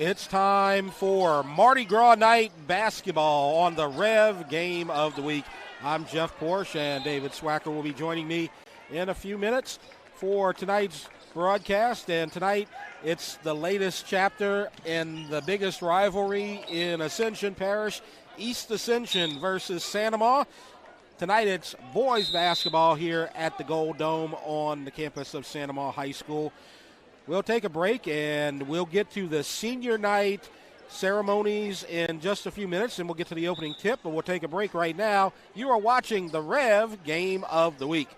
It's time for Mardi Gras Night Basketball on the REV Game of the Week. I'm Jeff Porsche, and David Swacker will be joining me in a few minutes for tonight's broadcast. And tonight, it's the latest chapter in the biggest rivalry in Ascension Parish, East Ascension versus Santa Ma. Tonight, it's boys basketball here at the Gold Dome on the campus of Santa Ma High School. We'll take a break, and we'll get to the senior night ceremonies in just a few minutes, and we'll get to the opening tip, but we'll take a break right now. You are watching the REV Game of the Week.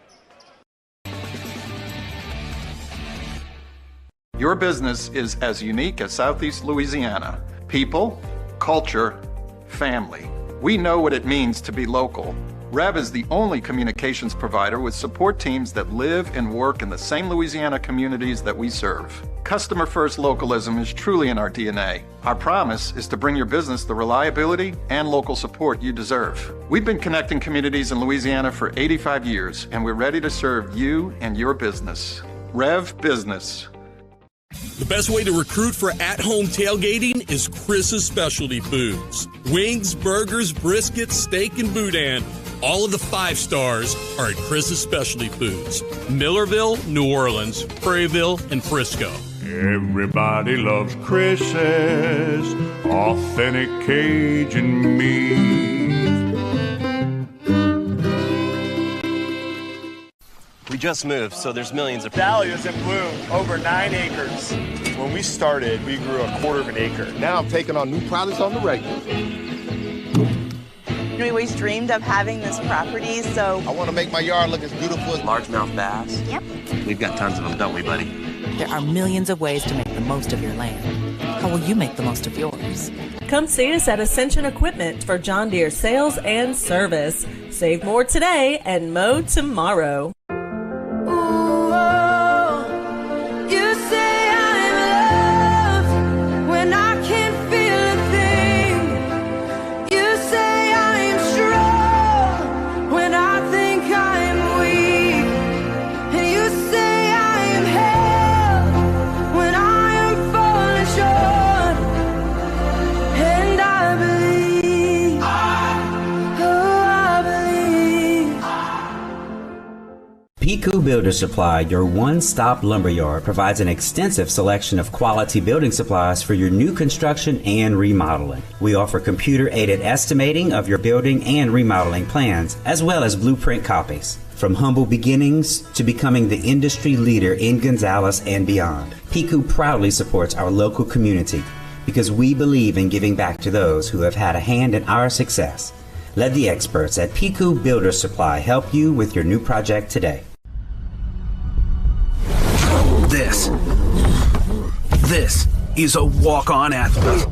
Your business is as unique as Southeast Louisiana. People, culture, family. We know what it means to be local. REV is the only communications provider with support teams that live and work in the same Louisiana communities that we serve. Customer first localism is truly in our DNA. Our promise is to bring your business the reliability and local support you deserve. We've been connecting communities in Louisiana for 85 years, and we're ready to serve you and your business. REV Business. The best way to recruit for at-home tailgating is Chris's Specialty Foods. Wings, burgers, briskets, steak, and boudin. All of the 5 stars are at Chris's Specialty Foods. Millerville, New Orleans, Prairieville, and Frisco. Everybody loves Chris's authentic Cajun meat. We just moved, so there's millions of dahlias in bloom, over 9 acres. When we started, we grew a quarter of an acre. Now I'm taking on new products on the regular. We always dreamed of having this property, so I want to make my yard look as beautiful as largemouth bass. Yep. We've got tons of them, don't we, buddy? There are millions of ways to make the most of your land. How will you make the most of yours? Come see us at Ascension Equipment for John Deere sales and service. Save more today and mow tomorrow. Piku Builder Supply, your one-stop lumberyard, provides an extensive selection of quality building supplies for your new construction and remodeling. We offer computer-aided estimating of your building and remodeling plans, as well as blueprint copies. From humble beginnings to becoming the industry leader in Gonzales and beyond, Piku proudly supports our local community because we believe in giving back to those who have had a hand in our success. Let the experts at Piku Builder Supply help you with your new project today. This is a walk-on athlete.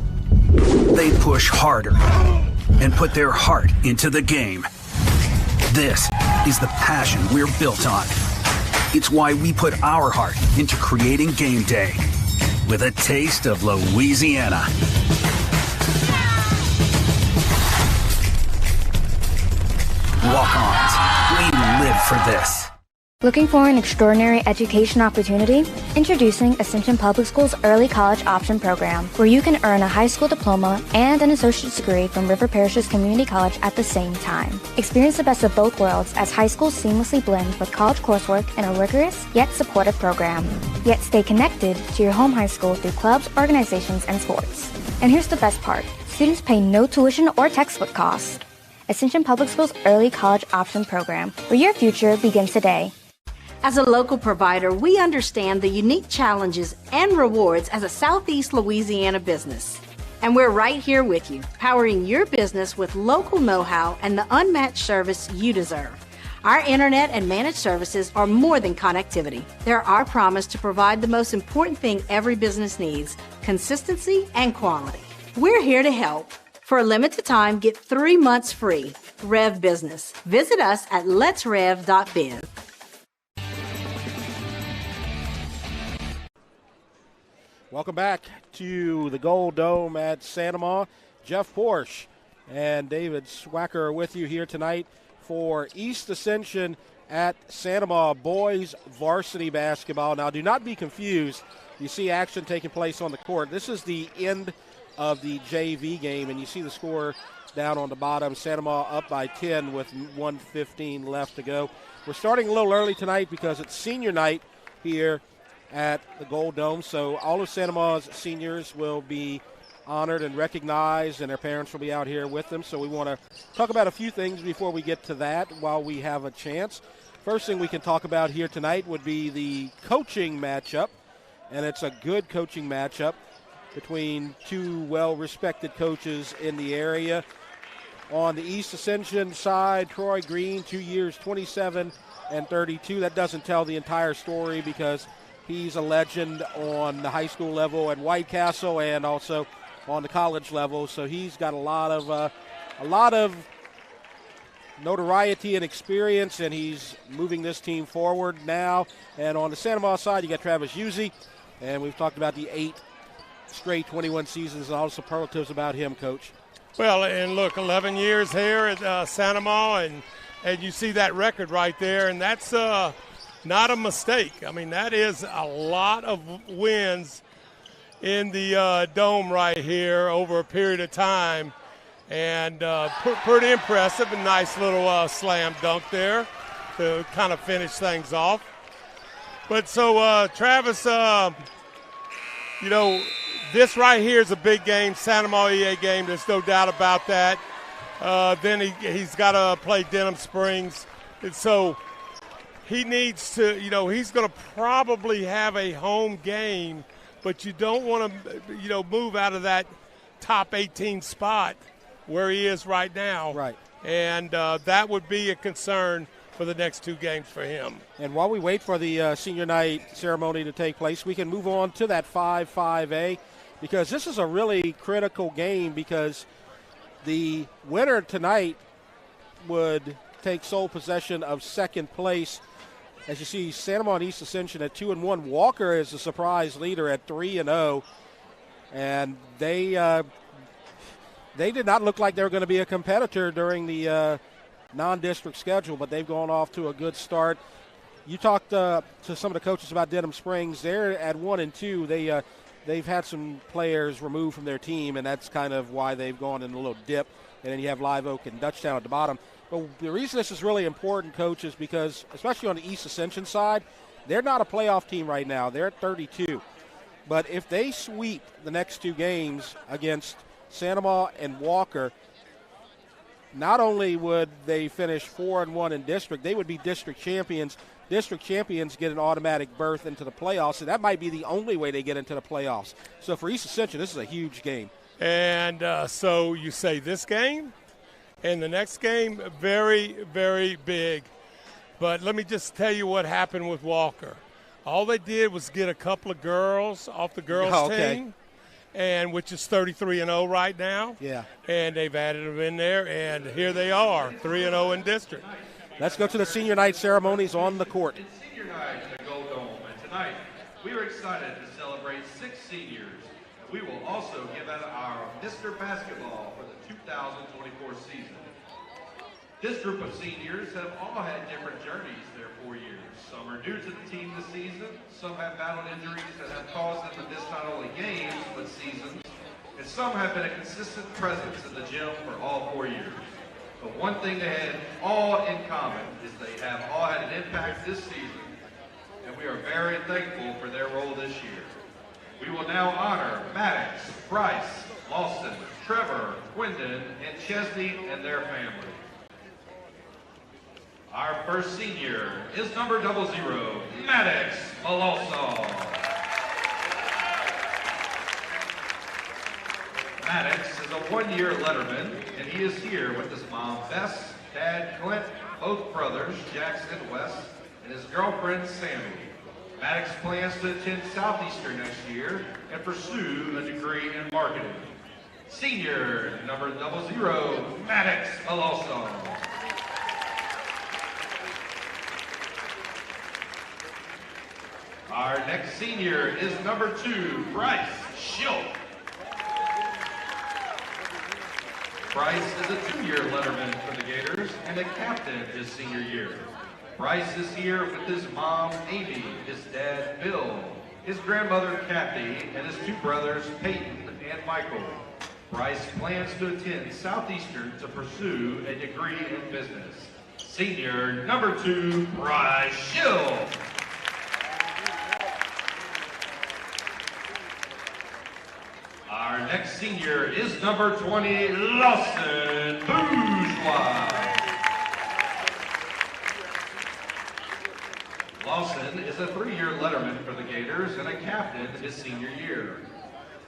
They push harder and put their heart into the game. This is the passion we're built on. It's why we put our heart into creating game day with a taste of Louisiana. Walk-ons, we live for this. Looking for an extraordinary education opportunity? Introducing Ascension Public School's Early College Option Program, where you can earn a high school diploma and an associate's degree from River Parish's community college at the same time. Experience the best of both worlds as high schools seamlessly blend with college coursework in a rigorous yet supportive program. Yet stay connected to your home high school through clubs, organizations, and sports. And here's the best part. Students pay no tuition or textbook costs. Ascension Public School's Early College Option Program, where your future begins today. As a local provider, we understand the unique challenges and rewards as a Southeast Louisiana business. And we're right here with you, powering your business with local know-how and the unmatched service you deserve. Our internet and managed services are more than connectivity. They're our promise to provide the most important thing every business needs, consistency and quality. We're here to help. For a limited time, get 3 months free. REV Business. Visit us at letsrev.biz. Welcome back to the Gold Dome at Santa Ma. Jeff Porsche and David Swacker are with you here tonight for East Ascension at Santa Maria boys varsity basketball. Now, do not be confused. You see action taking place on the court. This is the end of the JV game, and you see the score down on the bottom. Santa Maria up by 10 with 1:15 left to go. We're starting a little early tonight because it's senior night here at the Gold Dome, so all of Santa Maria's seniors will be honored and recognized, and their parents will be out here with them. So we want to talk about a few things before we get to that while we have a chance. First thing we can talk about here tonight would be the coaching matchup, and it's a good coaching matchup between two well-respected coaches in the area. On the East Ascension side, Troy Green, 2 years, 27 and 32. That doesn't tell the entire story because he's a legend on the high school level at White Castle and also on the college level, so he's got a lot of notoriety and experience, and he's moving this team forward now. And on the Santa Maria side, you got Travis Uzzi, and we've talked about the 8 straight 21 seasons and all the superlatives about him, Coach. Well, and look, 11 years here at Santa Maria, and you see that record right there, and that's not a mistake. I mean, that is a lot of wins in the dome right here over a period of time, and pretty impressive. A nice little slam dunk there to kind of finish things off. But so Travis, this right here is a big game, Santa Maria EA game. There's no doubt about that. Then he's got to play Denham Springs, and so he needs to. He's going to probably have a home game. But you don't want to, move out of that top 18 spot where he is right now. Right. And that would be a concern for the next 2 games for him. And while we wait for the senior night ceremony to take place, we can move on to that 5-5A because this is a really critical game because the winner tonight would take sole possession of second place. As you see, Santa Maria and East Ascension at 2-1. Walker is a surprise leader at 3-0, and they did not look like they were going to be a competitor during the non-district schedule, but they've gone off to a good start. You talked to some of the coaches about Denham Springs. They're at 1-2. They've had some players removed from their team, and that's kind of why they've gone in a little dip. And then you have Live Oak and Dutchtown at the bottom. But the reason this is really important, Coach, is because, especially on the East Ascension side, they're not a playoff team right now. They're at 32. But if they sweep the next 2 games against Santa Maria and Walker, not only would they finish 4-1 in district, they would be district champions. District champions get an automatic berth into the playoffs, and that might be the only way they get into the playoffs. So for East Ascension, this is a huge game. And so you say this game? And the next game, very, very big. But let me just tell you what happened with Walker. All they did was get a couple of girls off the girls' team, and which is 33-0 right now. Yeah. And they've added them in there, and here they are, 3-0 in district. Let's go to the senior night ceremonies on the court. It's senior night at the Gold Dome, and tonight we are excited to celebrate 6 seniors. We will also give out our Mr. Basketball for the 2024 season. This group of seniors have all had different journeys their 4 years. Some are new to the team this season, some have battled injuries that have caused them to miss not only games, but seasons, and some have been a consistent presence in the gym for all 4 years. But one thing they had all in common is they have all had an impact this season, and we are very thankful for their role this year. We will now honor Maddox, Bryce, Lawson, Trevor, Quindon, and Chesney and their family. Our first senior is number 00, Maddox Malosol. Maddox is a one-year letterman, and he is here with his mom, Bess, dad, Clint, both brothers, Jackson and Wes, and his girlfriend, Sammy. Maddox plans to attend Southeastern next year and pursue a degree in marketing. Senior, number 00, Maddox Malosol. Our next senior is number 2, Bryce Schilk. Bryce is a two-year letterman for the Gators and a captain his senior year. Bryce is here with his mom, Amy, his dad, Bill, his grandmother, Kathy, and his 2 brothers, Peyton and Michael. Bryce plans to attend Southeastern to pursue a degree in business. Senior number 2, Bryce Schill. Our next senior is number 20, Lawson Bourgeois. Lawson is a 3-year letterman for the Gators and a captain his senior year.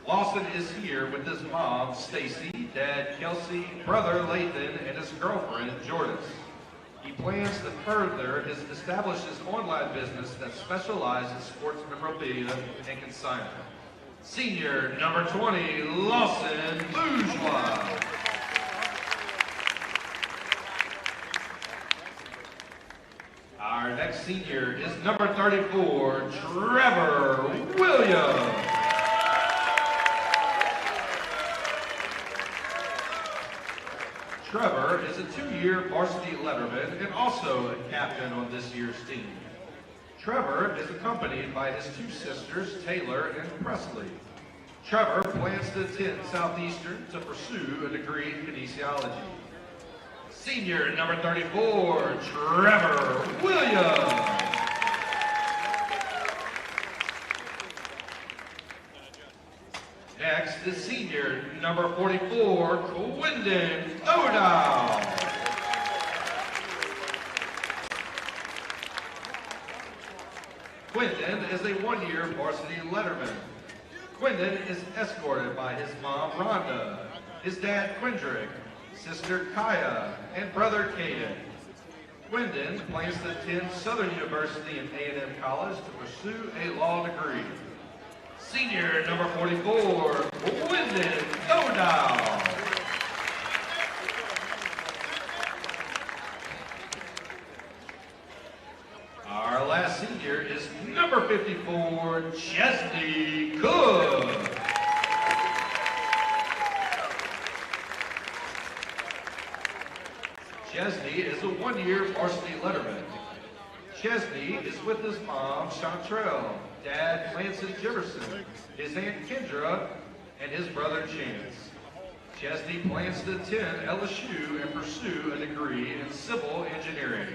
Lawson is here with his mom, Stacy, dad, Kelsey, brother, Lathan, and his girlfriend, Jordis. He plans to establish his online business that specializes in sports memorabilia and consignment. Senior number 20, Lawson Bourgeois. Our next senior is number 34, Trevor Williams. Trevor is a 2-year varsity letterman and also a captain on this year's team. Trevor is accompanied by his 2 sisters, Taylor and Presley. Trevor plans to attend Southeastern to pursue a degree in kinesiology. Senior number 34, Trevor Williams. Next is senior number 44, Quindon O'Dowd. Quindon is a 1-year varsity letterman. Quindon is escorted by his mom, Rhonda, his dad, Quindrick, sister, Kaya, and brother, Caden. Quindon plans to attend Southern University and A&M College to pursue a law degree. Senior number 44, Quindon O'Dowd. Our last senior is number 54, Chesney Cook. Chesney is a 1-year varsity letterman. Chesney is with his mom, Chantrell, dad, Lansing Jefferson, his aunt Kendra, and his brother, Chance. Chesney plans to attend LSU and pursue a degree in civil engineering.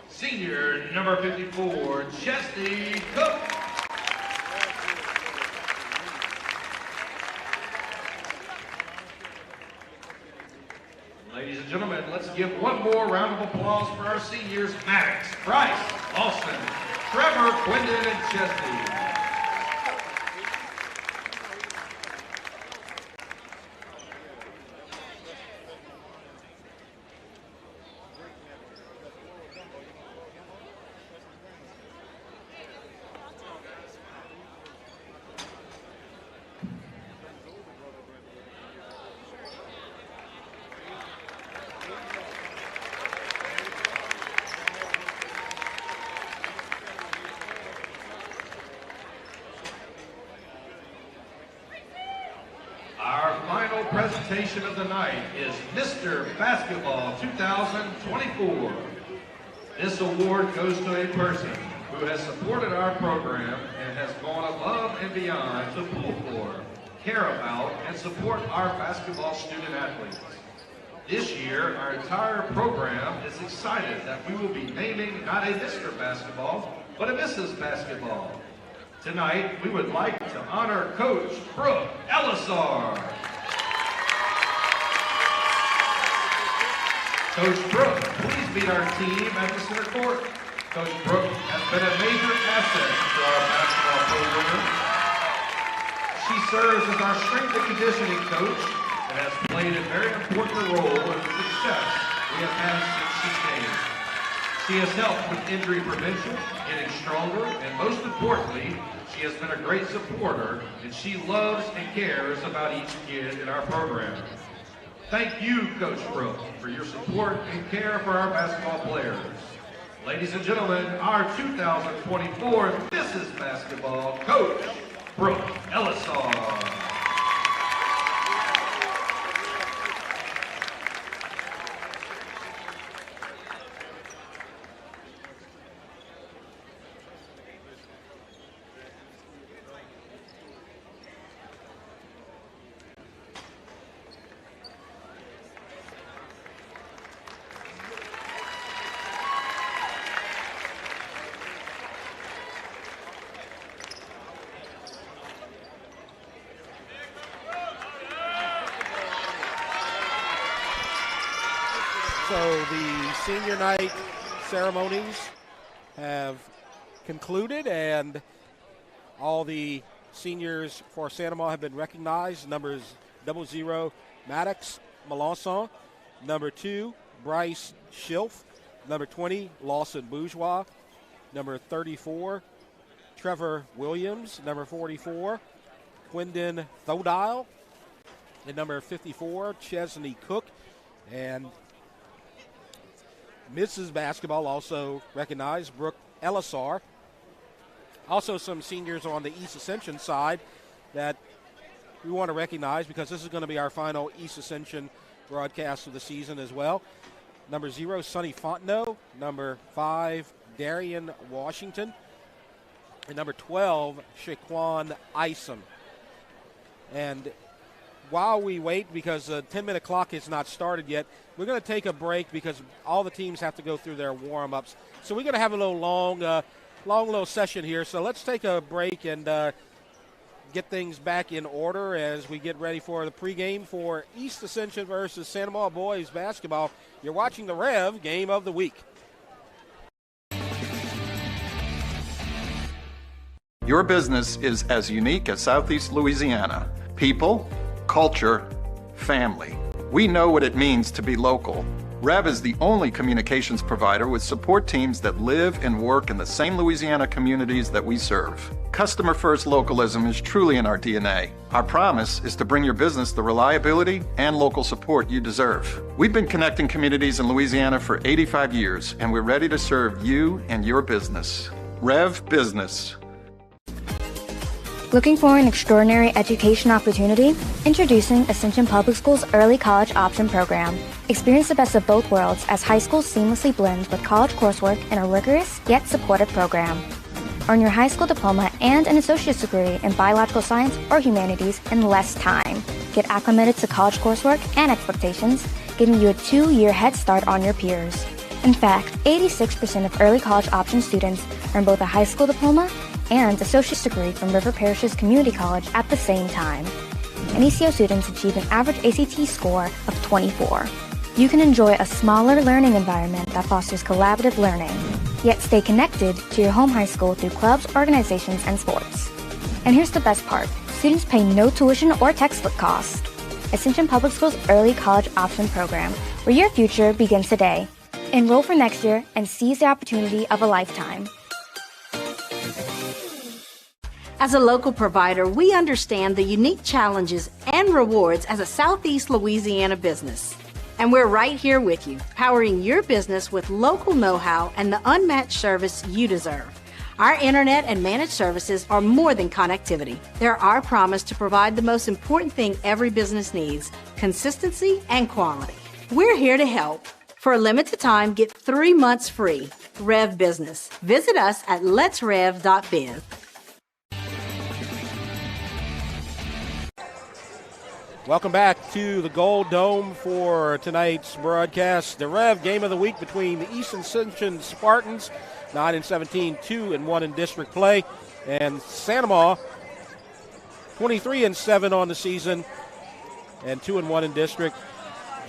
Senior number 54, Chesney Cook. Ladies and gentlemen, let's give one more round of applause for our seniors, Maddox, Bryce, Lawson, Trevor, Quindon, and Chesney. Presentation of the night is Mr. Basketball 2024. This award goes to a person who has supported our program and has gone above and beyond to pull for, care about, and support our basketball student athletes. This year, our entire program is excited that we will be naming not a Mr. Basketball, but a Mrs. Basketball. Tonight, we would like to honor Coach Brooke Ellisar. Coach Brooke, please meet our team at the center court. Coach Brooke has been a major asset to our basketball program. She serves as our strength and conditioning coach and has played a very important role in the success we have had since she came. She has helped with injury prevention, getting stronger, and most importantly, she has been a great supporter, and she loves and cares about each kid in our program. Thank you, Coach Brooke, for your support and care for our basketball players. Ladies and gentlemen, our 2024 Mrs. Basketball Coach, Brooke Ellisar. So the senior night ceremonies have concluded, and all the seniors for Santa Maria have been recognized. Numbers 00, Maddox Melanson. Number 2, Bryce Schilf. Number 20, Lawson Bourgeois. Number 34, Trevor Williams. Number 44, Quindon Thodile. And number 54, Chesney Cook. And Mrs. Basketball also recognized, Brooke Elisar. Also some seniors on the East Ascension side that we want to recognize because this is going to be our final East Ascension broadcast of the season as well. Number 0, Sonny Fontenot. Number 5, Darian Washington. And number 12, Shaquan Isom. And while we wait, because the 10-minute clock has not started yet, we're going to take a break because all the teams have to go through their warm-ups. So we're going to have a little long little session here. So let's take a break and get things back in order as we get ready for the pregame for East Ascension versus Santa Maria boys basketball. You're watching the REV Game of the Week. Your business is as unique as Southeast Louisiana. People, culture, family. We know what it means to be local. REV is the only communications provider with support teams that live and work in the same Louisiana communities that we serve. Customer first localism is truly in our DNA. Our promise is to bring your business the reliability and local support you deserve. We've been connecting communities in Louisiana for 85 years, and we're ready to serve you and your business. REV Business. Looking for an extraordinary education opportunity? Introducing Ascension Public Schools Early College Option Program. Experience the best of both worlds as high school seamlessly blends with college coursework in a rigorous yet supportive program. Earn your high school diploma and an associate's degree in biological science or humanities in less time. Get acclimated to college coursework and expectations, giving you a 2-year head start on your peers. In fact, 86% of early college option students earn both a high school diploma and associate's degree from River Parishes Community College at the same time. And ECO students achieve an average ACT score of 24. You can enjoy a smaller learning environment that fosters collaborative learning, yet stay connected to your home high school through clubs, organizations, and sports. And here's the best part. Students pay no tuition or textbook cost. Ascension Public Schools Early College Option Program, where your future begins today. Enroll for next year and seize the opportunity of a lifetime. As a local provider, we understand the unique challenges and rewards as a Southeast Louisiana business. And we're right here with you, powering your business with local know-how and the unmatched service you deserve. Our internet and managed services are more than connectivity. They're our promise to provide the most important thing every business needs, consistency and quality. We're here to help. For a limited time, get 3 months free. REV Business. Visit us at letsrev.biz. Welcome back to the Gold Dome for tonight's broadcast. The REV Game of the Week between the East Ascension Spartans, 9-17, 2-1 in district play, and Santa Maria, 23-7 on the season, and 2-1 in district.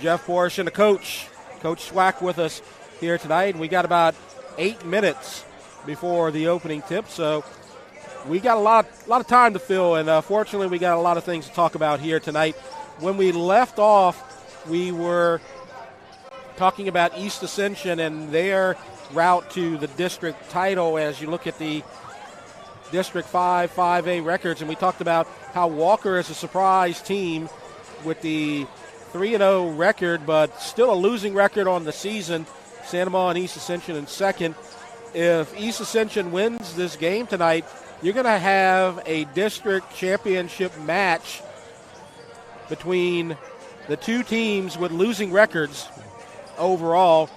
Jeff Porsche and the coach, Coach Swack, with us here tonight. We got about 8 minutes before the opening tip, so we got a lot of time to fill, and fortunately we got a lot of things to talk about here tonight. When we left off, we were talking about East Ascension and their route to the district title as you look at the District 5, 5A records, and we talked about how Walker is a surprise team with the 3-0 record, but still a losing record on the season. Santa Maria and East Ascension in second. If East Ascension wins this game tonight, you're going to have a district championship match between the two teams with losing records overall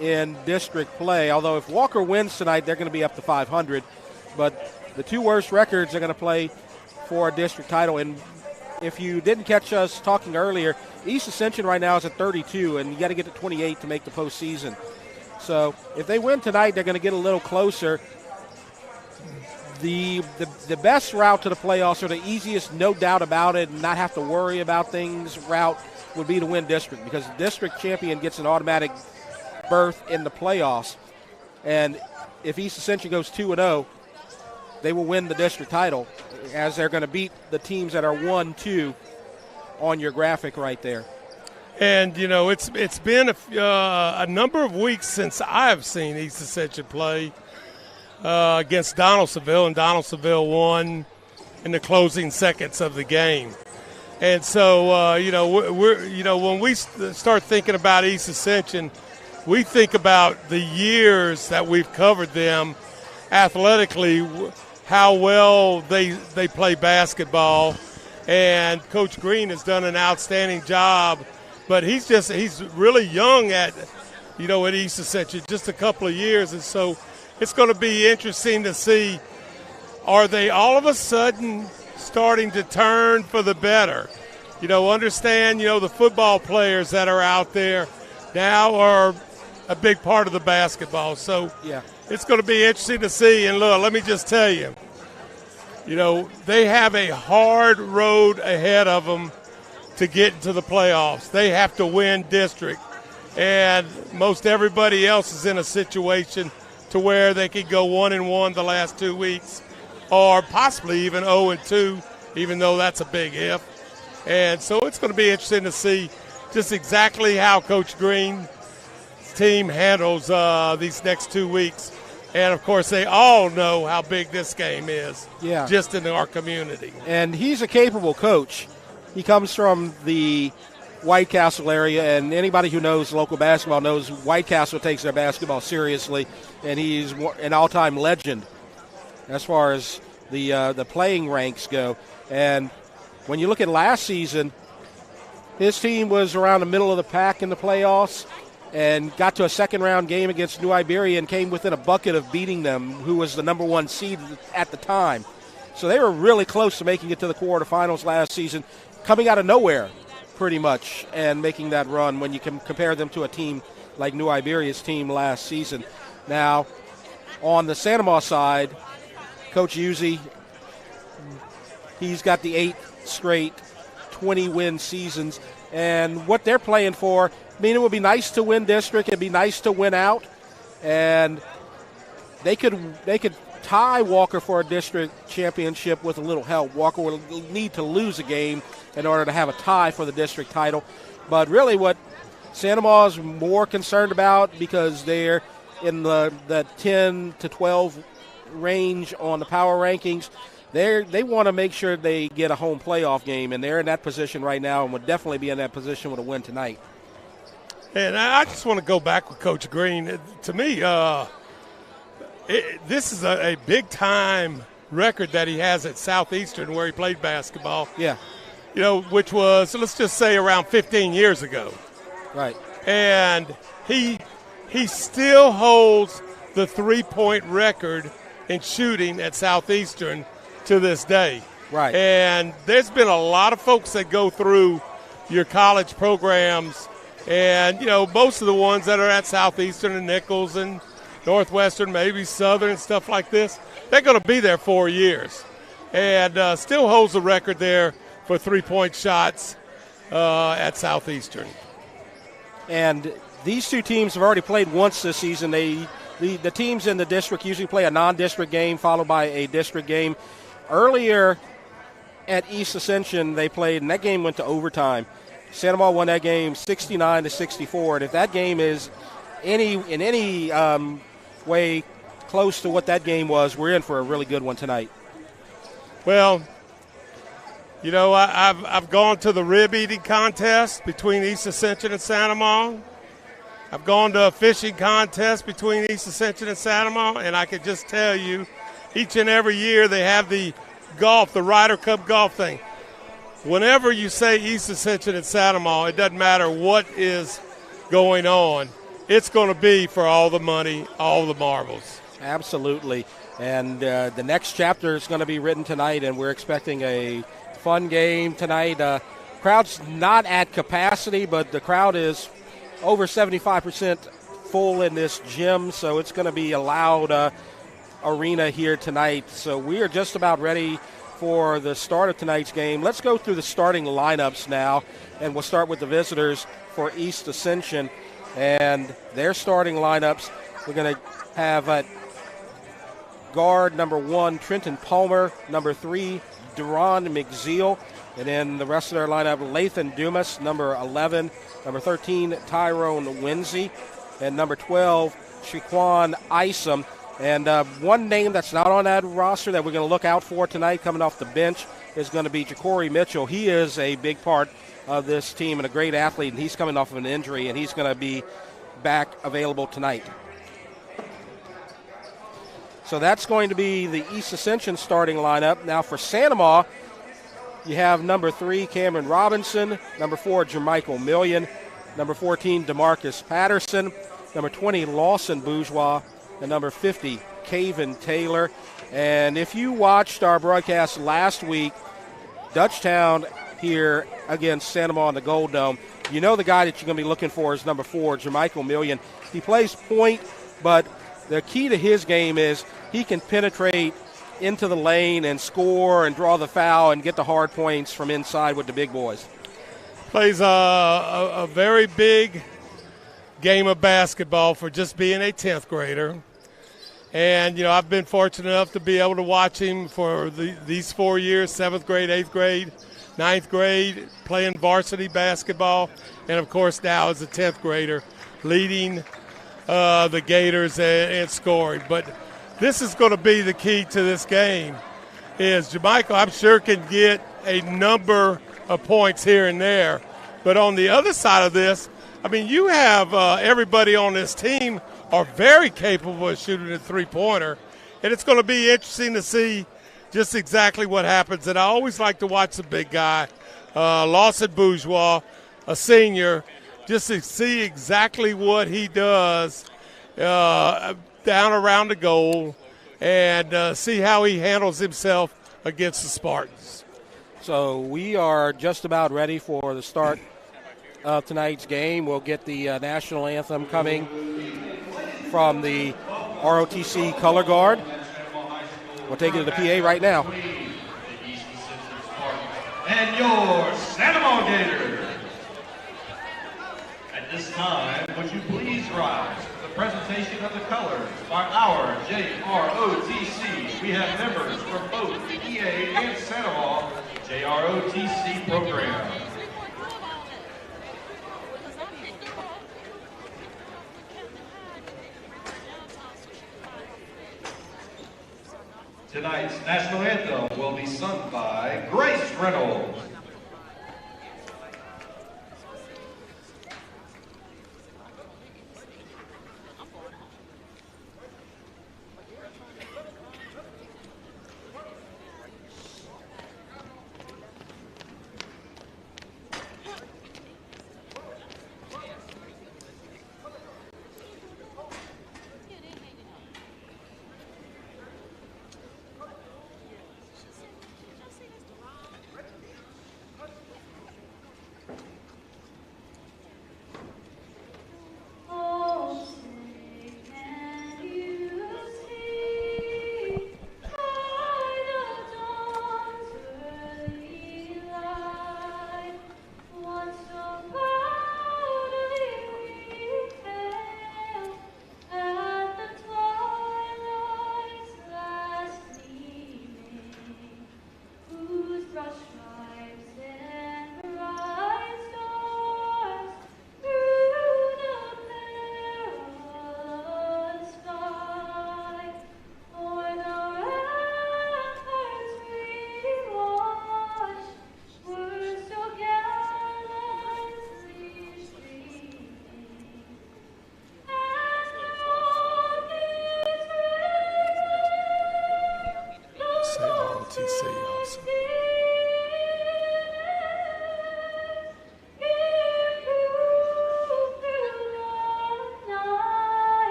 in district play. Although if Walker wins tonight, they're going to be up to 500. But the two worst records are going to play for a district title. And if you didn't catch us talking earlier, East Ascension right now is at 32, and you got to get to 28 to make the postseason. So if they win tonight, they're going to get a little closer. the best route to the playoffs, or the easiest, no doubt about it, and not have to worry about things route would be to win district, because the district champion gets an automatic berth in the playoffs. And if East Ascension goes 2-0, they will win the district title, as they're going to beat the teams that are 1-2 on your graphic right there. And, you know, it's been a number of weeks since I've seen East Ascension play against Donaldsonville, and Donaldsonville won in the closing seconds of the game. And so, when we start thinking about East Ascension, we think about the years that we've covered them athletically, how well they play basketball. And Coach Green has done an outstanding job, but he's really young at East Ascension, just a couple of years. And so it's going to be interesting to see, are they all of a sudden starting to turn for the better? Understand, the football players that are out there now are a big part of the basketball. So yeah, it's going to be interesting to see. And look, let me just tell you, they have a hard road ahead of them to get into the playoffs. They have to win district. And most everybody else is in a situation to where they could go 1-1 the last 2 weeks, or possibly even 0-2, even though that's a big if. And so it's going to be interesting to see just exactly how Coach Green's team handles these next 2 weeks. And, of course, they all know how big this game is, just in our community. And he's a capable coach. He comes from the White Castle area, and anybody who knows local basketball knows White Castle takes their basketball seriously, and he's an all-time legend as far as the playing ranks go. And when you look at last season, his team was around the middle of the pack in the playoffs and got to a second-round game against New Iberia and came within a bucket of beating them, who was the number 1 seed at the time. So they were really close to making it to the quarterfinals last season, coming out of nowhere pretty much, and making that run when you can compare them to a team like New Iberia's team last season. Now, on the Santa Maria side, Coach Uzzi, he's got the 8 straight 20-win seasons, and what they're playing for, I mean, it would be nice to win district. It'd be nice to win out, and they could tie Walker for a district championship with a little help. Walker will need to lose a game in order to have a tie for the district title. But really what Santa Maria is more concerned about, because they're in the 10 to 12 range on the power rankings, they want to make sure they get a home playoff game, and they're in that position right now and would definitely be in that position with a win tonight. And I just want to go back with Coach Green. To me, this is a big-time record that he has at Southeastern, where he played basketball. Yeah. Which was, let's just say, around 15 years ago. Right. And he still holds the three-point record in shooting at Southeastern to this day. Right. And there's been a lot of folks that go through your college programs, and, most of the ones that are at Southeastern and Nichols and Northwestern, maybe Southern and stuff like this, they're going to be there 4 years. And still holds the record there for three-point shots at Southeastern. And these two teams have already played once this season. The teams in the district usually play a non-district game followed by a district game. Earlier at East Ascension, they played, and that game went to overtime. Santa Maria won that game 69-64. And if that game is in any way close to what that game was, we're in for a really good one tonight. Well, I've gone to the rib eating contest between East Ascension and Santa Maria. I've gone to a fishing contest between East Ascension and Santa Maria, and I can just tell you, each and every year they have the Ryder Cup golf thing. Whenever you say East Ascension and Santa Maria, it doesn't matter what is going on. It's going to be for all the money, all the marbles. Absolutely. And the next chapter is going to be written tonight, and we're expecting a fun game tonight. Crowd's not at capacity, but the crowd is over 75% full in this gym, so it's going to be a loud arena here tonight. So we are just about ready for the start of tonight's game. Let's go through the starting lineups now, and we'll start with the visitors for East Ascension and their starting lineups. We're going to have at guard number 1, Trenton Palmer, number 3, Deron McZeal, and then the rest of their lineup, Lathan Dumas, number 11, number 13, Tyrone Winsey, and number 12, Shaquan Isom. And one name that's not on that roster that we're going to look out for tonight coming off the bench is going to be Ja'Cory Mitchell. He is a big part of this team and a great athlete, and he's coming off of an injury, and he's going to be back available tonight. So that's going to be the East Ascension starting lineup. Now for Sanamaw, you have number 3, Cameron Robinson, number 4, Jermichael Million, number 14, DeMarcus Patterson, number 20, Lawson Bourgeois, and number 50, Caven Taylor. And if you watched our broadcast last week, Dutchtown here against Sanamaw in the Gold Dome, you know the guy that you're going to be looking for is number 4, Jermichael Million. He plays point, but the key to his game is he can penetrate into the lane and score and draw the foul and get the hard points from inside with the big boys. Plays a very big game of basketball for just being a 10th grader. And, you know, I've been fortunate enough to be able to watch him for these 4 years, 7th grade, 8th grade, 9th grade, playing varsity basketball. And, of course, now as a 10th grader, leading the Gators and scoring. But this is going to be the key to this game is Jermichael, I'm sure, can get a number of points here and there. But on the other side of this, I mean, you have everybody on this team are very capable of shooting a three-pointer, and it's going to be interesting to see just exactly what happens. And I always like to watch the big guy, Lawson Bourgeois, a senior, just to see exactly what he does down around the goal and see how he handles himself against the Spartans. So we are just about ready for the start of tonight's game. We'll get the national anthem coming from the ROTC color guard. We'll take it to the PA right now. And your Sanamaw Gators. At this time, would you please rise for the presentation of the colors by our JROTC. We have members from both the EA and Sanamaw JROTC program. Tonight's national anthem will be sung by Grace Reynolds.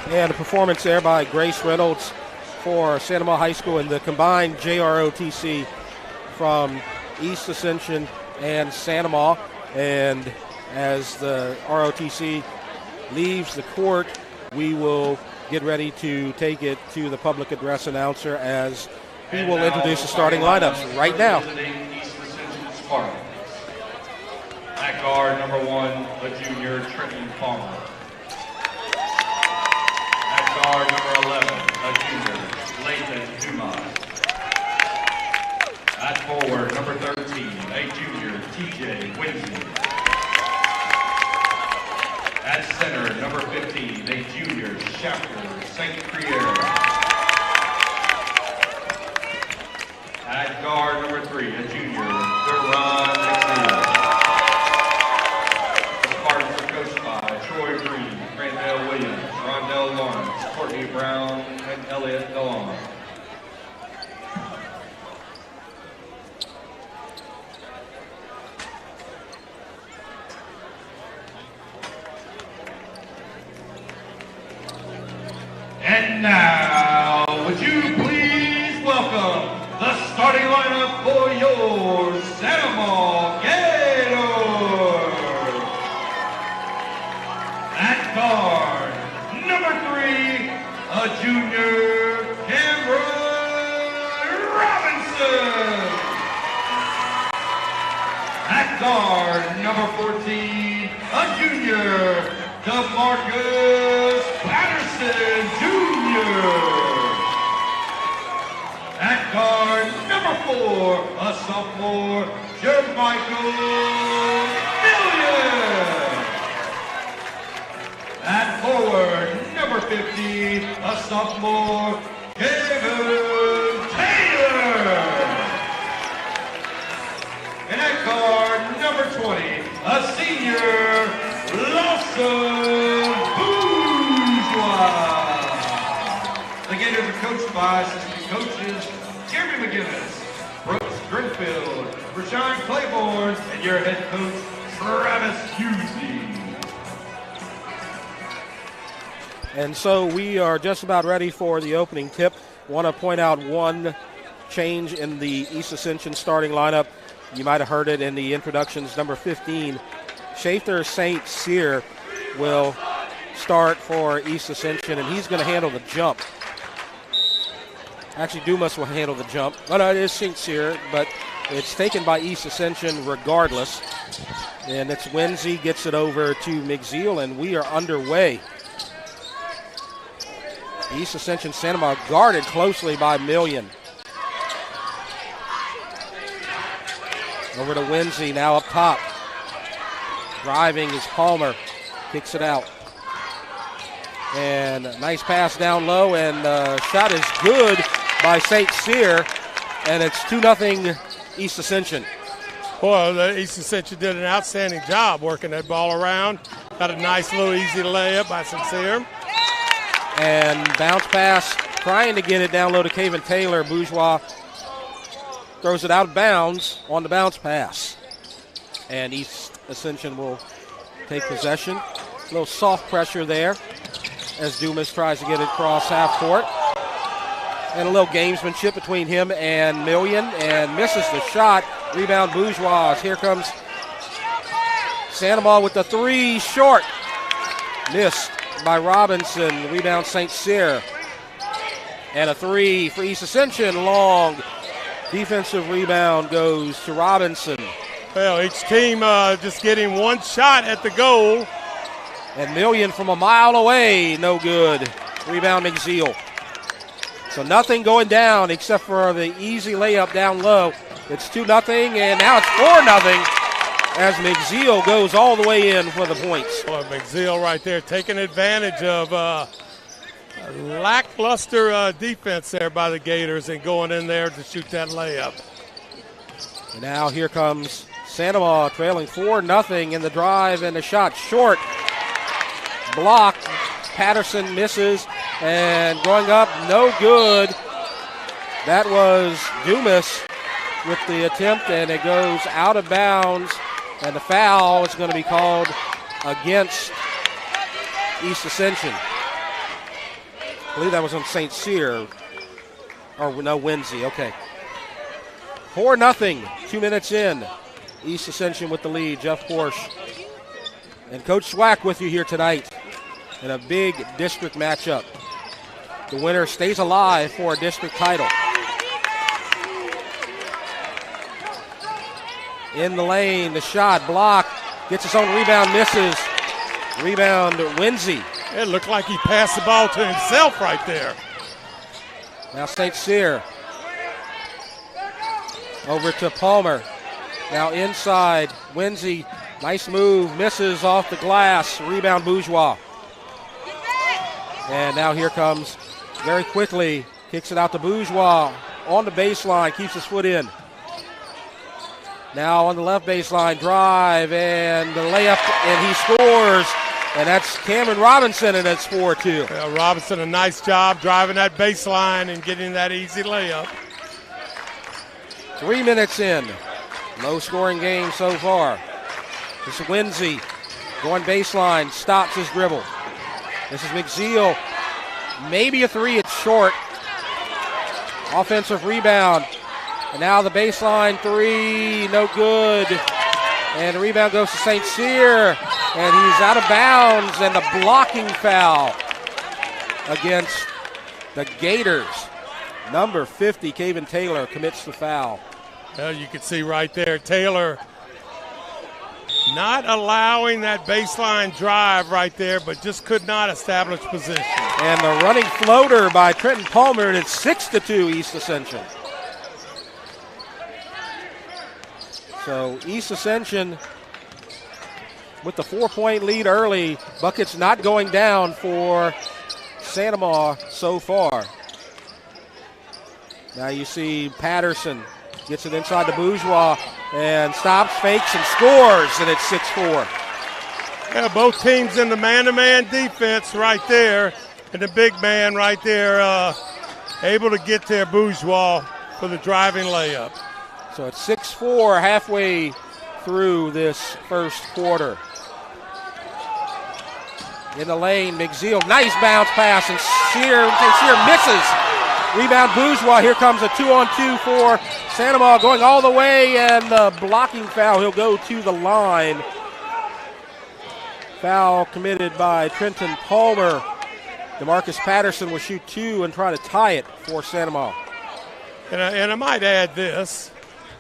And a performance there by Grace Reynolds for Santa Maria High School and the combined JROTC from East Ascension and Santa Maria. And as the ROTC leaves the court, we will get ready to take it to the public address announcer as he will introduce the starting lineups right now. East Ascension Spartans. At guard, number 1, the junior Trenton Farmer. At guard, number 11, the junior Lathan Dumas. At forward, number 13, a junior TJ Winsey. At center, number 15, a junior Shafter St. Pierre. At guard, number 3, a junior Duran McNeil. The Spartans are coached by Troy Green, Randall Williams, Rondell Lawrence, Courtney Brown, and Elliott DeLong. And now, would you please welcome the starting lineup for your Santa Maria Gators. At guard, number 3, a junior Cameron Robinson. At guard, number 14, a junior DeMarcus Patterson Jr. At guard, number 4, a sophomore, Jermichael Million. At forward, number 50, a sophomore, Kevin Taylor. And at guard, number 20, a senior, Lawson Bourgeois. The Gators are coached by assistant coaches Jeremy McGinnis, Brooks Grinfield, Rashawn Claiborne, and your head coach, Travis Husey. And so we are just about ready for the opening tip. Want to point out one change in the East Ascension starting lineup. You might have heard it in the introductions. Number 15, Schaefer St. Cyr will start for East Ascension, and he's going to handle the jump. Actually, Dumas will handle the jump. Oh, no, it is St. Cyr, but it's taken by East Ascension regardless. And it's Winsey gets it over to McZeal, and we are underway. East Ascension Santa Maria guarded closely by Million. Over to Winsey, now up top. Driving is Palmer. Kicks it out. And a nice pass down low, and shot is good by St. Cyr, and it's 2-0 East Ascension. Well, the East Ascension did an outstanding job working that ball around. Got a nice little easy layup by St. Cyr. And bounce pass, trying to get it down low to Kevin Taylor. Bourgeois throws it out of bounds on the bounce pass. And East Ascension will take possession. A little soft pressure there as Dumas tries to get it across half court. And a little gamesmanship between him and Million, and misses the shot. Rebound Bourgeois. Here comes Santa Maria with the 3 short. Missed by Robinson. Rebound St. Cyr. And a 3 for East Ascension. Long defensive rebound goes to Robinson. Well, each team just getting one shot at the goal. And Million from a mile away. No good. Rebound McZeal. So nothing going down except for the easy layup down low. It's 2-0, and now it's 4-0 as McZeal goes all the way in for the points. Boy, McZeal right there taking advantage of a lackluster defense there by the Gators and going in there to shoot that layup. And now here comes Santa Maria trailing 4-0 in the drive, and the shot short. Blocked. Patterson misses, and going up, no good. That was Dumas with the attempt, and it goes out of bounds, and the foul is going to be called against East Ascension. I believe that was on St. Cyr. Or no, Windsey. Okay. 4-0. 2 minutes in. East Ascension with the lead. Jeff Porsche and Coach Swack with you here tonight in a big district matchup. The winner stays alive for a district title. In the lane, the shot, block, gets his own rebound, misses. Rebound, Windsey. It looked like he passed the ball to himself right there. Now St. Cyr. Over to Palmer. Now inside, Windsey, nice move, misses off the glass. Rebound, Bourgeois. And now here comes, very quickly, kicks it out to Bourgeois. On the baseline, keeps his foot in. Now on the left baseline, drive, and the layup, and he scores. And that's Cameron Robinson, and it's 4-2. Yeah, Robinson, a nice job driving that baseline and getting that easy layup. 3 minutes in. Low-scoring game so far. This is Windsey going baseline, stops his dribble. This is McZeal. Maybe a three, it's short. Offensive rebound. And now the baseline three, no good. And the rebound goes to St. Cyr. And he's out of bounds, and the blocking foul against the Gators. Number 50, Caven Taylor, commits the foul. Well, you can see right there, Taylor not allowing that baseline drive right there, but just could not establish position. And the running floater by Trenton Palmer, and it's 6-2 East Ascension. So East Ascension with the 4-point lead early. Buckets not going down for Santa Maria so far. Now you see Patterson gets it inside to Bourgeois and stops, fakes, and scores, and it's 6-4. Yeah, both teams in the man-to-man defense right there, and the big man right there able to get there, Bourgeois, for the driving layup. So it's 6-4 halfway through this first quarter. In the lane, McZeal, nice bounce pass, and Cyr misses. Rebound Bourgeois. Here comes a 2-on-2 for Santa Maria, going all the way, and the blocking foul. He'll go to the line. Foul committed by Trenton Palmer. DeMarcus Patterson will shoot two and try to tie it for Santa Maria. And I might add this.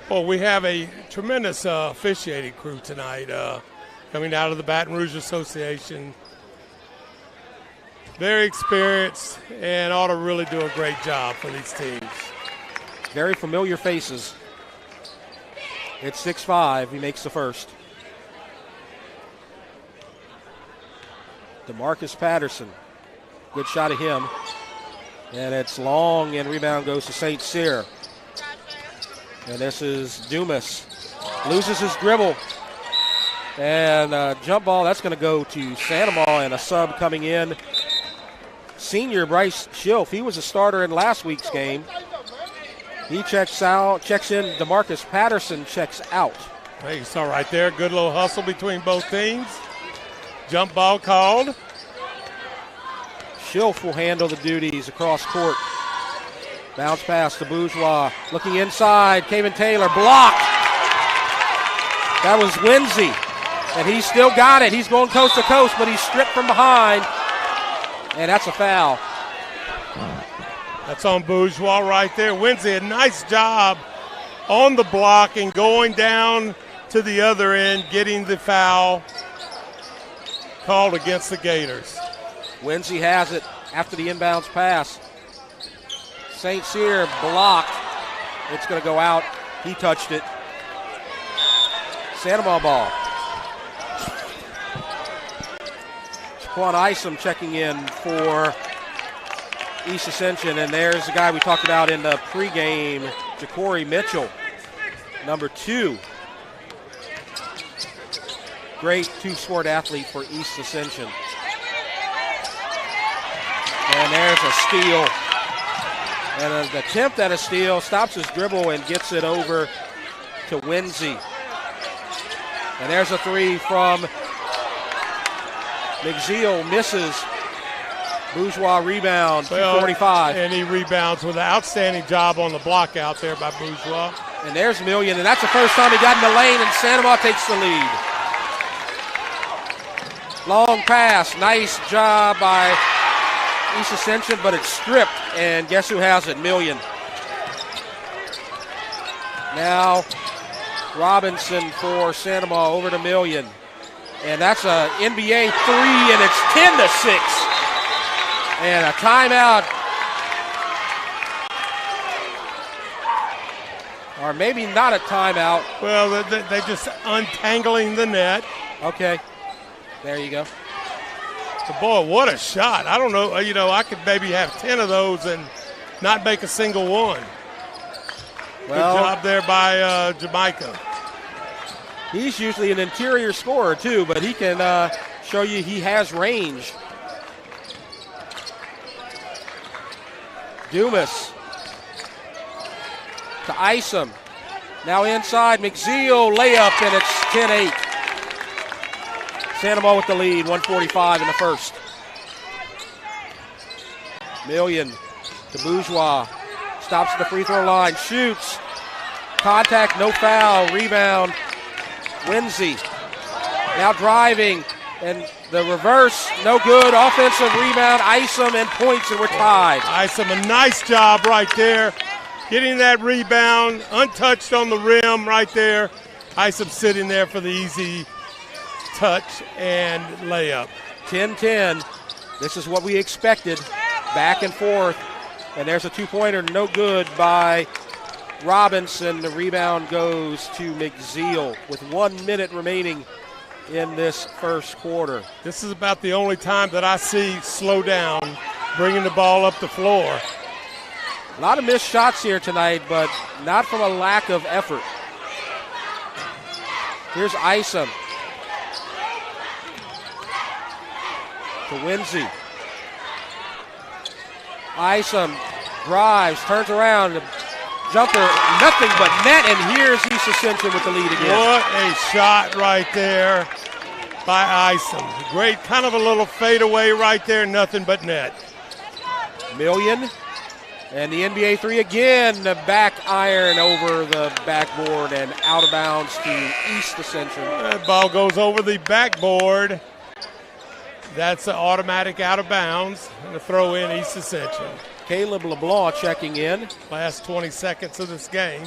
Well, we have a tremendous officiating crew tonight coming out of the Baton Rouge Association. Very experienced and ought to really do a great job for these teams. Very familiar faces. It's 6-5. He makes the first. DeMarcus Patterson. Good shot of him. And it's long, and rebound goes to St. Cyr. And this is Dumas. Loses his dribble. And jump ball, that's going to go to Santa Maria, and a sub coming in. Senior Bryce Schilf, he was a starter in last week's game. He checks in. DeMarcus Patterson checks out. Hey, you saw right there, good little hustle between both teams. Jump ball called. Schilf will handle the duties across court. Bounce pass to Bourgeois. Looking inside. Caven Taylor blocked. That was Windsey. And he's still got it. He's going coast to coast, but he's stripped from behind. And that's a foul. That's on Bourgeois right there. Windsey, a nice job on the block and going down to the other end, getting the foul called against the Gators. Windsey has it after the inbounds pass. St. Cyr blocked. It's going to go out. He touched it. Santa Maria ball. Quan Isom checking in for East Ascension, and there's the guy we talked about in the pregame, Ja'Cory Mitchell, number 2. Great two-sport athlete for East Ascension. And there's a steal. And an attempt at a steal, stops his dribble and gets it over to Windsey. And there's a three from McZeal, misses. Bourgeois rebound, 2:45. And he rebounds with an outstanding job on the block out there by Bourgeois. And there's Million, and that's the first time he got in the lane, and Sandoval takes the lead. Long pass, nice job by East Ascension, but it's stripped, and guess who has it? Million. Now Robinson for Sandoval over to Million. And that's a NBA three, and it's 10-6. And a timeout. Or maybe not a timeout. Well, they're just untangling the net. Okay. There you go. But boy, what a shot. I don't know. I could maybe have 10 of those and not make a single one. Well, good job there by Jamaica. He's usually an interior scorer, too, but he can show you he has range. Dumas to Isom. Now inside, McZeal layup, and it's 10-8. Sandoval with the lead, 1:45 in the first. Million to Bourgeois. Stops at the free throw line, shoots. Contact, no foul, rebound. Winsey now driving, and the reverse, no good. Offensive rebound, Isom, and points, and we're tied. Isom, a nice job right there. Getting that rebound, untouched on the rim right there. Isom sitting there for the easy touch and layup. 10-10. This is what we expected. Back and forth. And there's a two-pointer, no good by Robinson. The rebound goes to McZeal with 1 minute remaining in this first quarter. This is about the only time that I see slow down, bringing the ball up the floor. A lot of missed shots here tonight, but not from a lack of effort. Here's Isom to Winsey. Isom drives, turns around, jumper, nothing but net, and here's East Ascension with the lead again. What a shot right there by Isom. Great, kind of a little fadeaway right there, nothing but net. Million, and the NBA three again, the back iron over the backboard and out of bounds to East Ascension. That ball goes over the backboard. That's an automatic out of bounds, and a throw in East Ascension. Caleb LeBlanc checking in. Last 20 seconds of this game.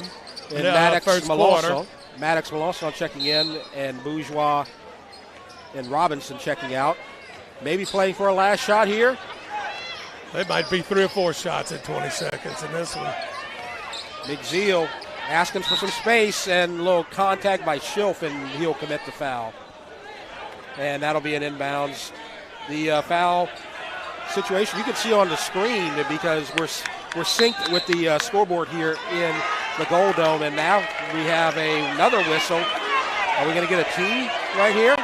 And Maddox first quarter. Maddox Melanson checking in, and Bourgeois and Robinson checking out. Maybe playing for a last shot here. It might be 3 or 4 shots in 20 seconds in this one. McZeal asking for some space, and a little contact by Schilf, and he'll commit the foul. And that'll be an inbounds. The foul situation you can see on the screen because we're synced with the scoreboard here in the Gold Dome, and now we have another whistle. Are we going to get a tee right here?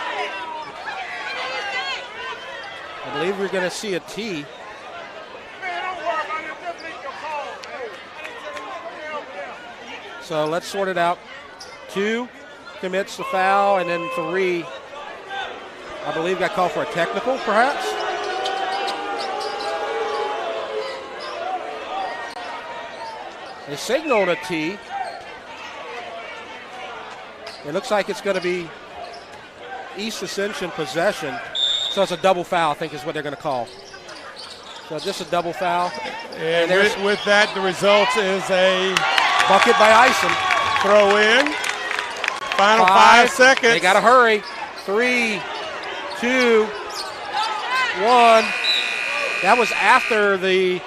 I believe we're going to see a tee. So let's sort it out. 2 commits the foul, and then 3, I believe, got called for a technical, perhaps. They signaled a tee. It looks like it's going to be East Ascension possession. So it's a double foul, I think is what they're going to call. So just a double foul. And with that, the result is a bucket by Isom. Throw in. Final 5 seconds. They got to hurry. 3, 2, 1. That was after the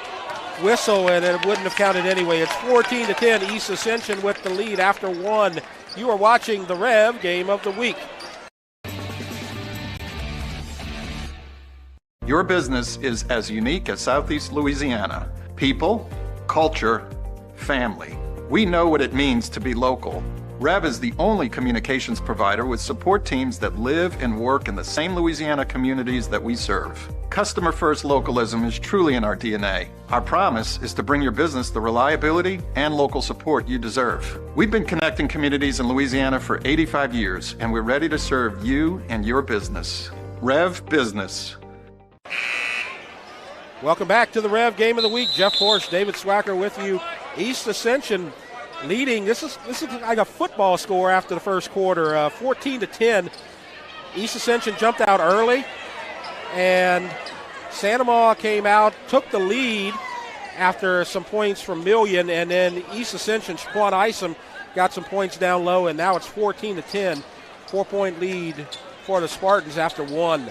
whistle, and it wouldn't have counted anyway. It's 14-10. East Ascension with the lead after 1. You are watching the Rev Game of the Week. Your business is as unique as Southeast Louisiana. People, culture, family. We know what it means to be local. REV is the only communications provider with support teams that live and work in the same Louisiana communities that we serve. Customer first localism is truly in our DNA. Our promise is to bring your business the reliability and local support you deserve. We've been connecting communities in Louisiana for 85 years, and we're ready to serve you and your business. REV Business. Welcome back to the Rev Game of the Week. Jeff Porsche, David Swacker with you. East Ascension leading. This is like a football score after the first quarter, 14-10. East Ascension jumped out early, and Santa Maria came out, took the lead after some points from Million, and then East Ascension, Shaquan Isom, got some points down low, and now it's 14-10. 4-point lead for the Spartans after one.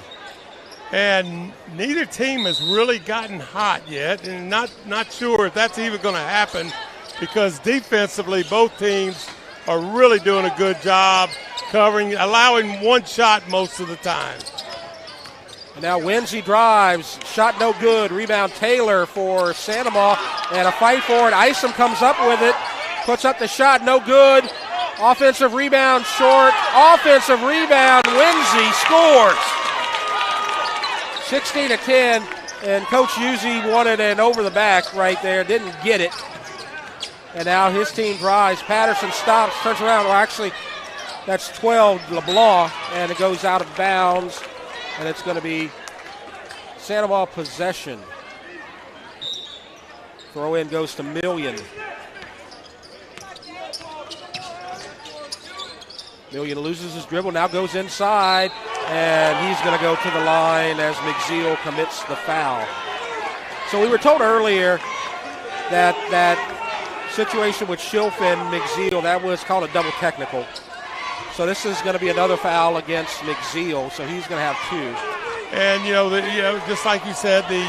And neither team has really gotten hot yet, and not sure if that's even going to happen, because defensively both teams are really doing a good job covering, allowing one shot most of the time. And now Winsey drives, shot no good. Rebound Taylor for Santa Maria, and a fight for it. Isom comes up with it, puts up the shot, no good. Offensive rebound short. Offensive rebound. Winsey scores. 16-10, and Coach Uzzi wanted an over the back right there, didn't get it. And now his team drives. Patterson stops, turns around. Well, actually, that's 12, LeBlanc, and it goes out of bounds, and it's going to be Santa Maria possession. Throw in goes to Million. Million loses his dribble, now goes inside, and he's going to go to the line as McZeal commits the foul. So we were told earlier that situation with Schilf and McZeal, that was called a double technical. So this is going to be another foul against McZeal, so he's going to have two. And, just like you said, the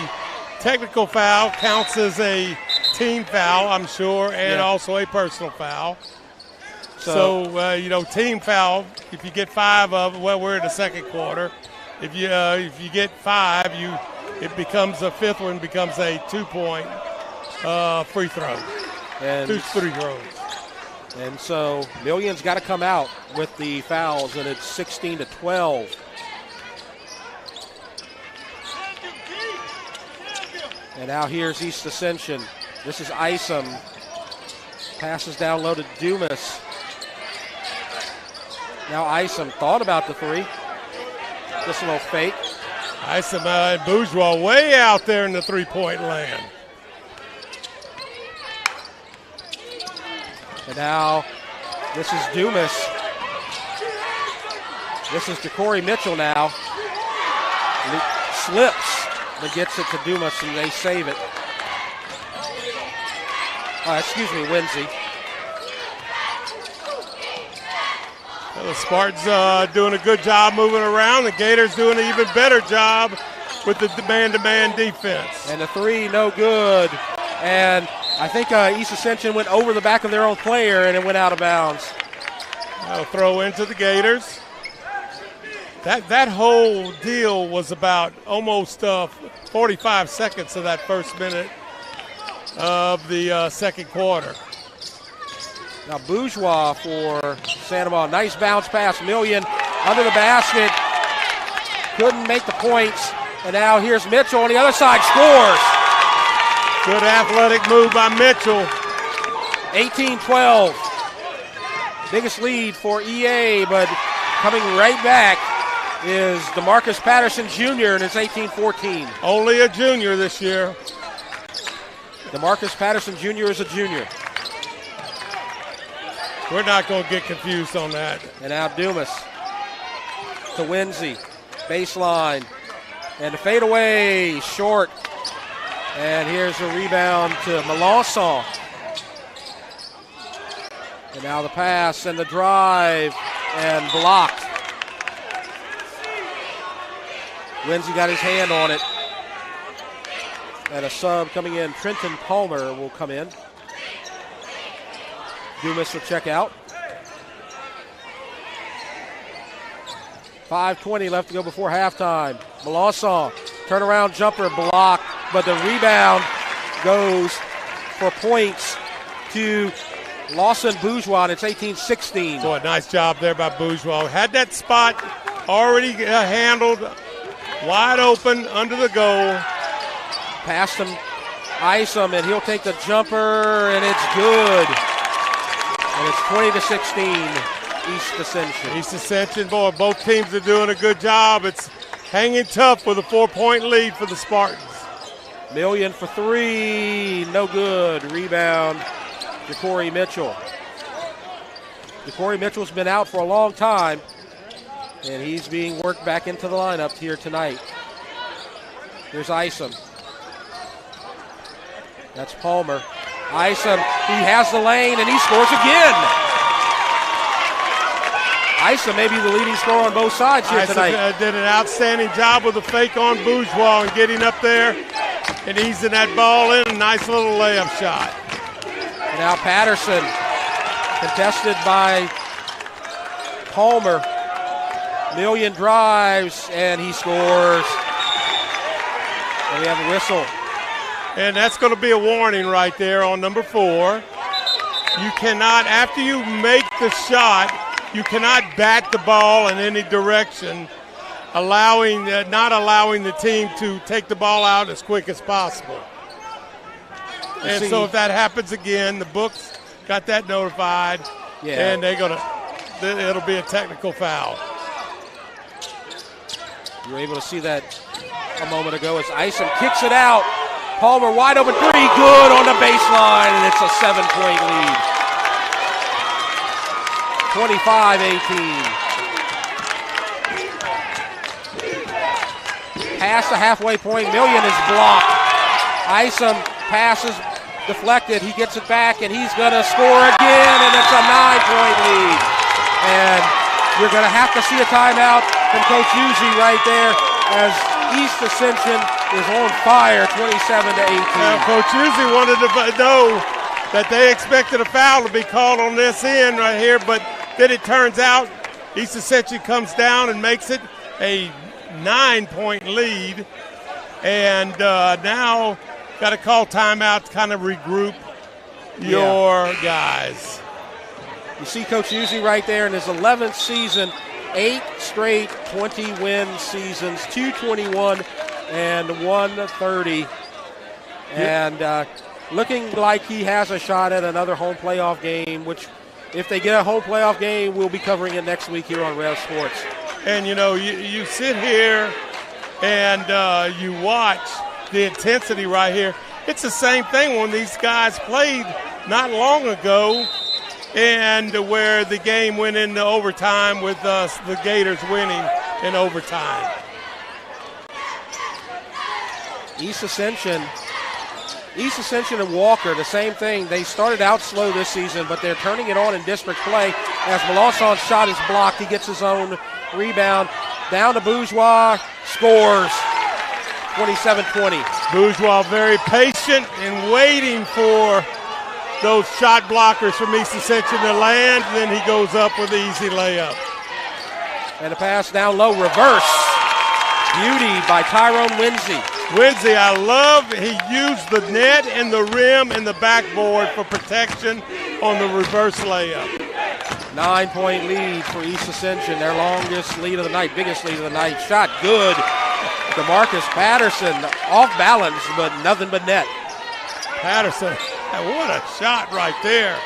technical foul counts as a team foul, I'm sure, and also a personal foul. So team foul, if you get 5 of them, well, we're in the second quarter. If you get 5, it becomes a fifth one, becomes a 2-point free throw. And 2 free throws. And so Million's got to come out with the fouls, and it's 16-12. And now here's East Ascension. This is Isom. Passes down low to Dumas. Now Isom thought about the three. Just a little fake. Isom and Bourgeois way out there in the three-point land. And now this is Dumas. This is Ja'Cory Mitchell now. Slips, but gets it to Dumas, and they save it. Winsey. The Spartans doing a good job moving around. The Gators doing an even better job with the man-to-man defense. And the three, no good. And I think East Ascension went over the back of their own player, and it went out of bounds. They'll throw into the Gators. That whole deal was about almost 45 seconds of that first minute of the second quarter. Now Bourgeois for Santa Maria. Nice bounce pass. Million under the basket. Couldn't make the points. And now here's Mitchell on the other side. Scores. Good athletic move by Mitchell. 18-12. Biggest lead for EA, but coming right back is DeMarcus Patterson Jr., and it's 18-14. Only a junior this year. DeMarcus Patterson Jr. is a junior. We're not going to get confused on that. And now Dumas to Winsey. Baseline. And the fadeaway, short. And here's a rebound to Melanson. And now the pass and the drive and blocked. Winsey got his hand on it. And a sub coming in. Trenton Palmer will come in. Dumas will check out. 5:20 left to go before halftime. Melanson, turnaround jumper blocked, but the rebound goes for points to Lawson Bourgeois, and it's 18-16. Boy, nice job there by Bourgeois. Had that spot already handled, wide open under the goal. Past him, Isom, and he'll take the jumper, and it's good. And it's 20-16, East Ascension. East Ascension, boy, both teams are doing a good job. It's hanging tough with a 4-point lead for the Spartans. Million for three, no good. Rebound, Ja'Cory Mitchell. Ja'Cory Mitchell's been out for a long time, and he's being worked back into the lineup here tonight. Here's Isom. That's Palmer. Isom, he has the lane, and he scores again. Isom may be the leading scorer on both sides here tonight. Isom did an outstanding job with the fake on Bourgeois and getting up there and easing that ball in. A nice little layup shot. And now Patterson, contested by Palmer. Million drives, and he scores. And we have a whistle. And that's going to be a warning right there on number 4. You cannot, after you make the shot, you cannot bat the ball in any direction, not allowing the team to take the ball out as quick as possible. And so if that happens again, the books got that notified, and it'll be a technical foul. You were able to see that a moment ago as Isom kicks it out. Palmer wide open three, good on the baseline, and it's a 7-point lead. 25-18. Past the halfway point, Million is blocked. Isom passes deflected, he gets it back, and he's going to score again, and it's a 9-point lead. And you're going to have to see a timeout from Coach Uzzi right there as East Ascension is on fire, 27-18. Now, Coach Uzzi wanted to know that they expected a foul to be called on this end right here, but then it turns out East Ascension comes down and makes it a 9-point lead, and now got to call timeout to kind of regroup your guys. You see Coach Uzzi right there in his 11th season, 8 straight 20-win seasons, 221 and 130. And looking like he has a shot at another home playoff game, which if they get a home playoff game, we'll be covering it next week here on Rev Sports. And, you know, you sit here and you watch the intensity right here. It's the same thing when these guys played not long ago, and where the game went into overtime with the Gators winning in overtime. East Ascension and Walker, the same thing. They started out slow this season, but they're turning it on in district play. As Melanson's shot is blocked, he gets his own rebound. Down to Bourgeois, scores 27-20. Bourgeois very patient and waiting for those shot blockers from East Ascension to land, and then he goes up with an easy layup. And a pass down low, reverse. Beauty by Tyrone Winsey. Winsey, I love he used the net and the rim and the backboard for protection on the reverse layup. 9-point lead for East Ascension, their longest lead of the night, biggest lead of the night. Shot good. DeMarcus Patterson off balance, but nothing but net. Patterson, what a shot right there.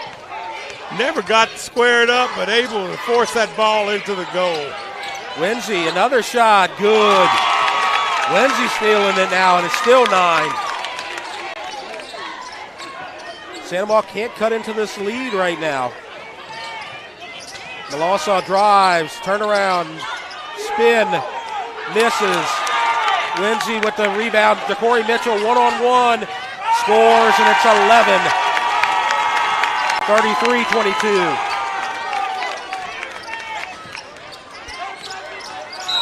Never got squared up, but able to force that ball into the goal. Winsey, another shot, good. Winsey's stealing it now, and it's still 9. Santa Maria can't cut into this lead right now. Melanson drives, turnaround, spin, misses. Winsey with the rebound. Ja'Cory Mitchell one-on-one, scores, and it's 11. 33-22.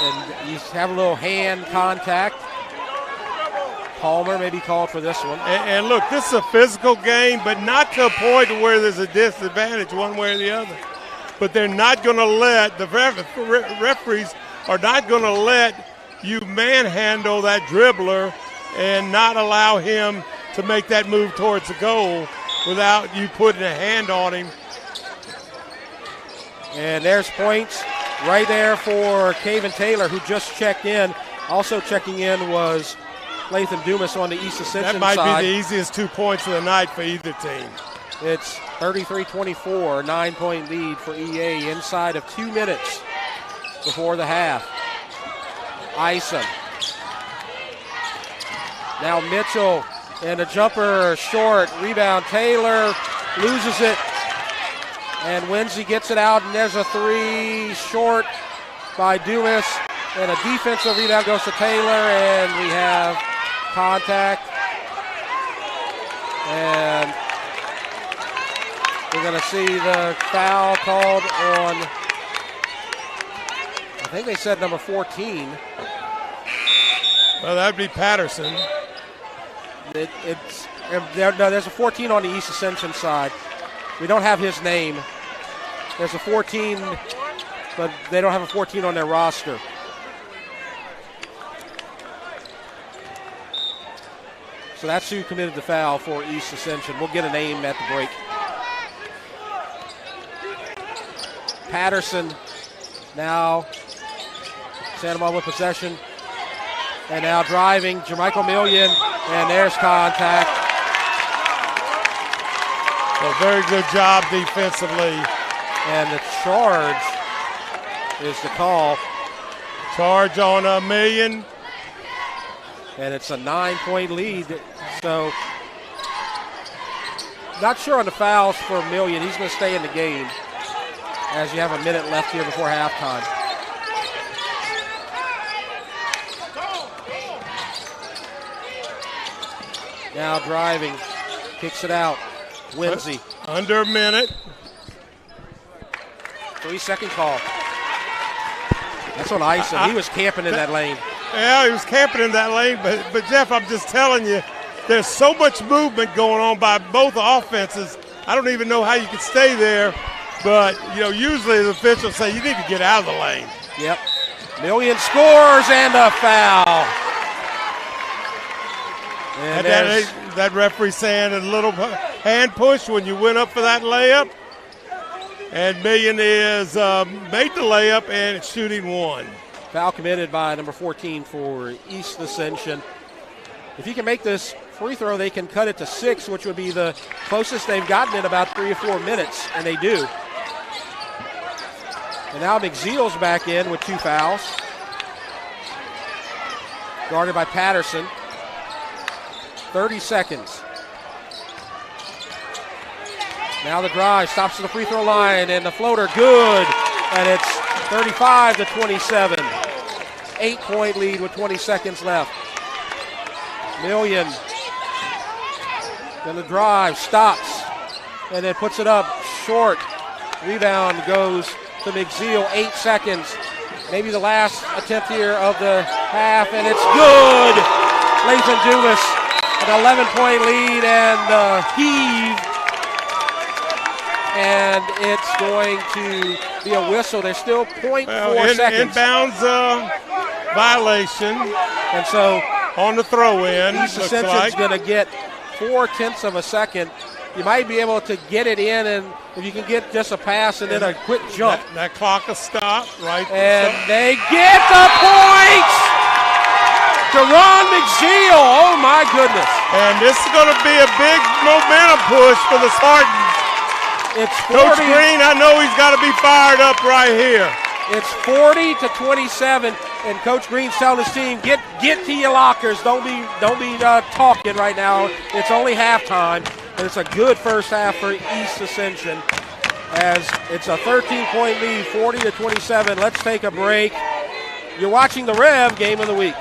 And you have a little hand contact. Palmer may be called for this one. And look, this is a physical game, but not to a point where there's a disadvantage one way or the other. But they're not going to let, the referees are not going to let you manhandle that dribbler and not allow him to make that move towards the goal without you putting a hand on him. And there's points right there for Caven Taylor, who just checked in. Also checking in was Latham Dumas on the East Ascension side. That might be the easiest 2 points of the night for either team. It's 33-24, 9-point lead for EA inside of 2 minutes before the half. Isom. Now Mitchell, and the jumper short. Rebound, Taylor loses it. And Winsey gets it out, and there's a three short by Dumas. And a defensive rebound goes to Taylor, and we have contact. And we're going to see the foul called on, I think they said number 14. Well, that'd be Patterson. There's a 14 on the East Ascension side. We don't have his name. There's a 14, but they don't have a 14 on their roster. So that's who committed the foul for East Ascension. We'll get a name at the break. Patterson now, Santa Monica with possession. And now driving, Jermichael Million, and there's contact. A very good job defensively. And the charge is the call. Charge on a Million. And it's a 9-point lead. So, not sure on the fouls for Million. He's going to stay in the game as you have a minute left here before halftime. Now driving, kicks it out. Winsey. Under a minute. 3-second call. That's on Ison. He was camping in that lane. Yeah, he was camping in that lane, but Jeff, I'm just telling you, there's so much movement going on by both offenses. I don't even know how you can stay there, but usually the officials say you need to get out of the lane. Yep. Million scores and a foul. And that referee saying a little hand push when you went up for that layup. And Million is made the layup and it's shooting one. Foul committed by number 14 for East Ascension. If he can make this free throw, they can cut it to 6, which would be the closest they've gotten in about 3 or 4 minutes, and they do. And now McZeal's back in with 2 fouls. Guarded by Patterson. 30 seconds. Now the drive, stops at the free throw line, and the floater good. And it's 35-27. 8-point lead with 20 seconds left. Million. Then the drive, stops, and then puts it up short. Rebound goes to McZeal, 8 seconds. Maybe the last attempt here of the half, and it's good. Lathan Dumas, an 11-point lead and heave. And it's going to be a whistle. There's still 0.4 seconds. Inbounds violation. And so on the throw-in, East Ascension's going to get 0.4 of a second. You might be able to get it in, and if you can get just a pass and then a quick jump. That clock will stop right there. And they get the points! Deron McZeal, oh my goodness. And this is going to be a big momentum push for the Spartans. It's 40. Coach Green, I know he's got to be fired up right here. It's 40-27, and Coach Green's telling his team, get to your lockers. Don't be talking right now. It's only halftime, and it's a good first half for East Ascension as it's a 13-point lead, 40-27. Let's take a break. You're watching the Rev Game of the Week.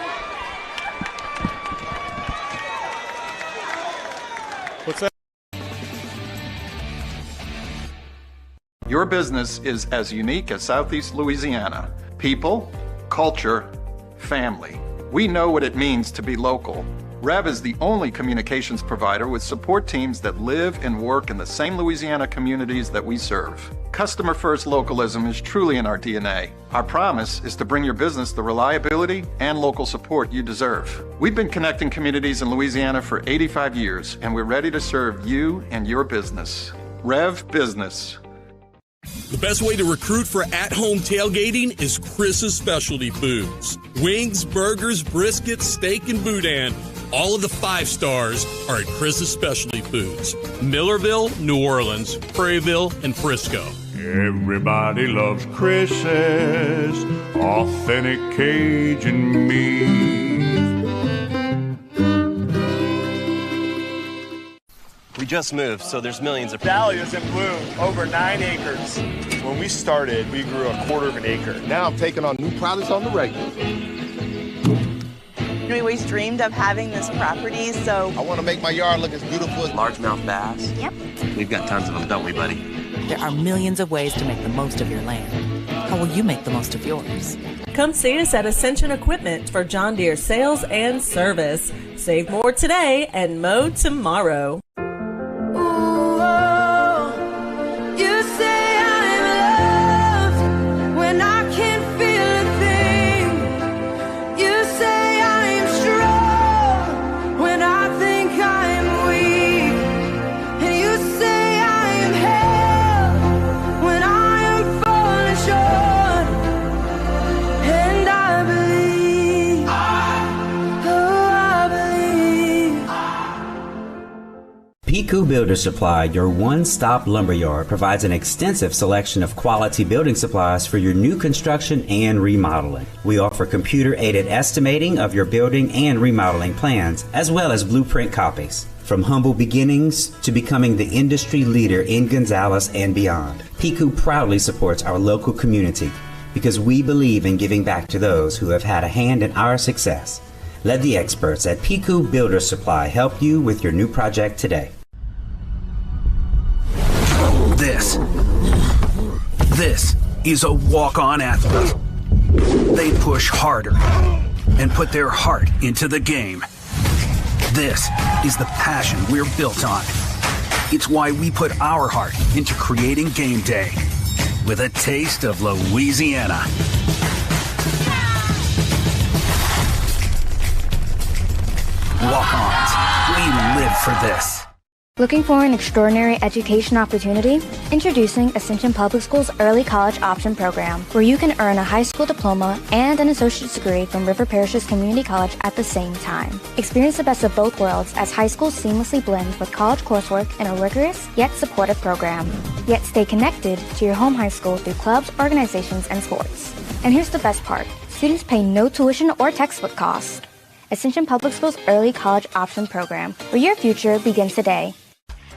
What's that? Your business is as unique as Southeast Louisiana. People, culture, family. We know what it means to be local. REV is the only communications provider with support teams that live and work in the same Louisiana communities that we serve. Customer first localism is truly in our DNA. Our promise is to bring your business the reliability and local support you deserve. We've been connecting communities in Louisiana for 85 years, and we're ready to serve you and your business. REV Business. The best way to recruit for at-home tailgating is Chris's Specialty Foods. Wings, burgers, brisket, steak, and boudin. All of the 5 stars are at Chris's Specialty Foods. Millerville, New Orleans, Prairieville, and Frisco. Everybody loves Chris's authentic Cajun meat. just moved, so there's millions of Dahlias in bloom, over 9 acres. When we started, we grew 1/4 of an acre. Now I'm taking on new projects on the regular. We always dreamed of having this property, so I want to make my yard look as beautiful as largemouth bass. Yep. We've got tons of them, don't we, buddy? There are millions of ways to make the most of your land. How will you make the most of yours? Come see us at Ascension Equipment for John Deere sales and service. Save more today and mow tomorrow. Piku Builder Supply, your one-stop lumberyard, provides an extensive selection of quality building supplies for your new construction and remodeling. We offer computer-aided estimating of your building and remodeling plans, as well as blueprint copies. From humble beginnings to becoming the industry leader in Gonzales and beyond, Piku proudly supports our local community because we believe in giving back to those who have had a hand in our success. Let the experts at Piku Builder Supply help you with your new project today. This is a walk-on athlete. They push harder and put their heart into the game. This is the passion we're built on. It's why we put our heart into creating game day with a taste of Louisiana. Walk-ons, we live for this. Looking for an extraordinary education opportunity? Introducing Ascension Public Schools Early College Option Program, where you can earn a high school diploma and an associate's degree from River Parishes Community College at the same time. Experience the best of both worlds as high school seamlessly blends with college coursework in a rigorous yet supportive program. Yet stay connected to your home high school through clubs, organizations, and sports. And here's the best part. Students pay no tuition or textbook costs. Ascension Public Schools Early College Option Program, where your future begins today.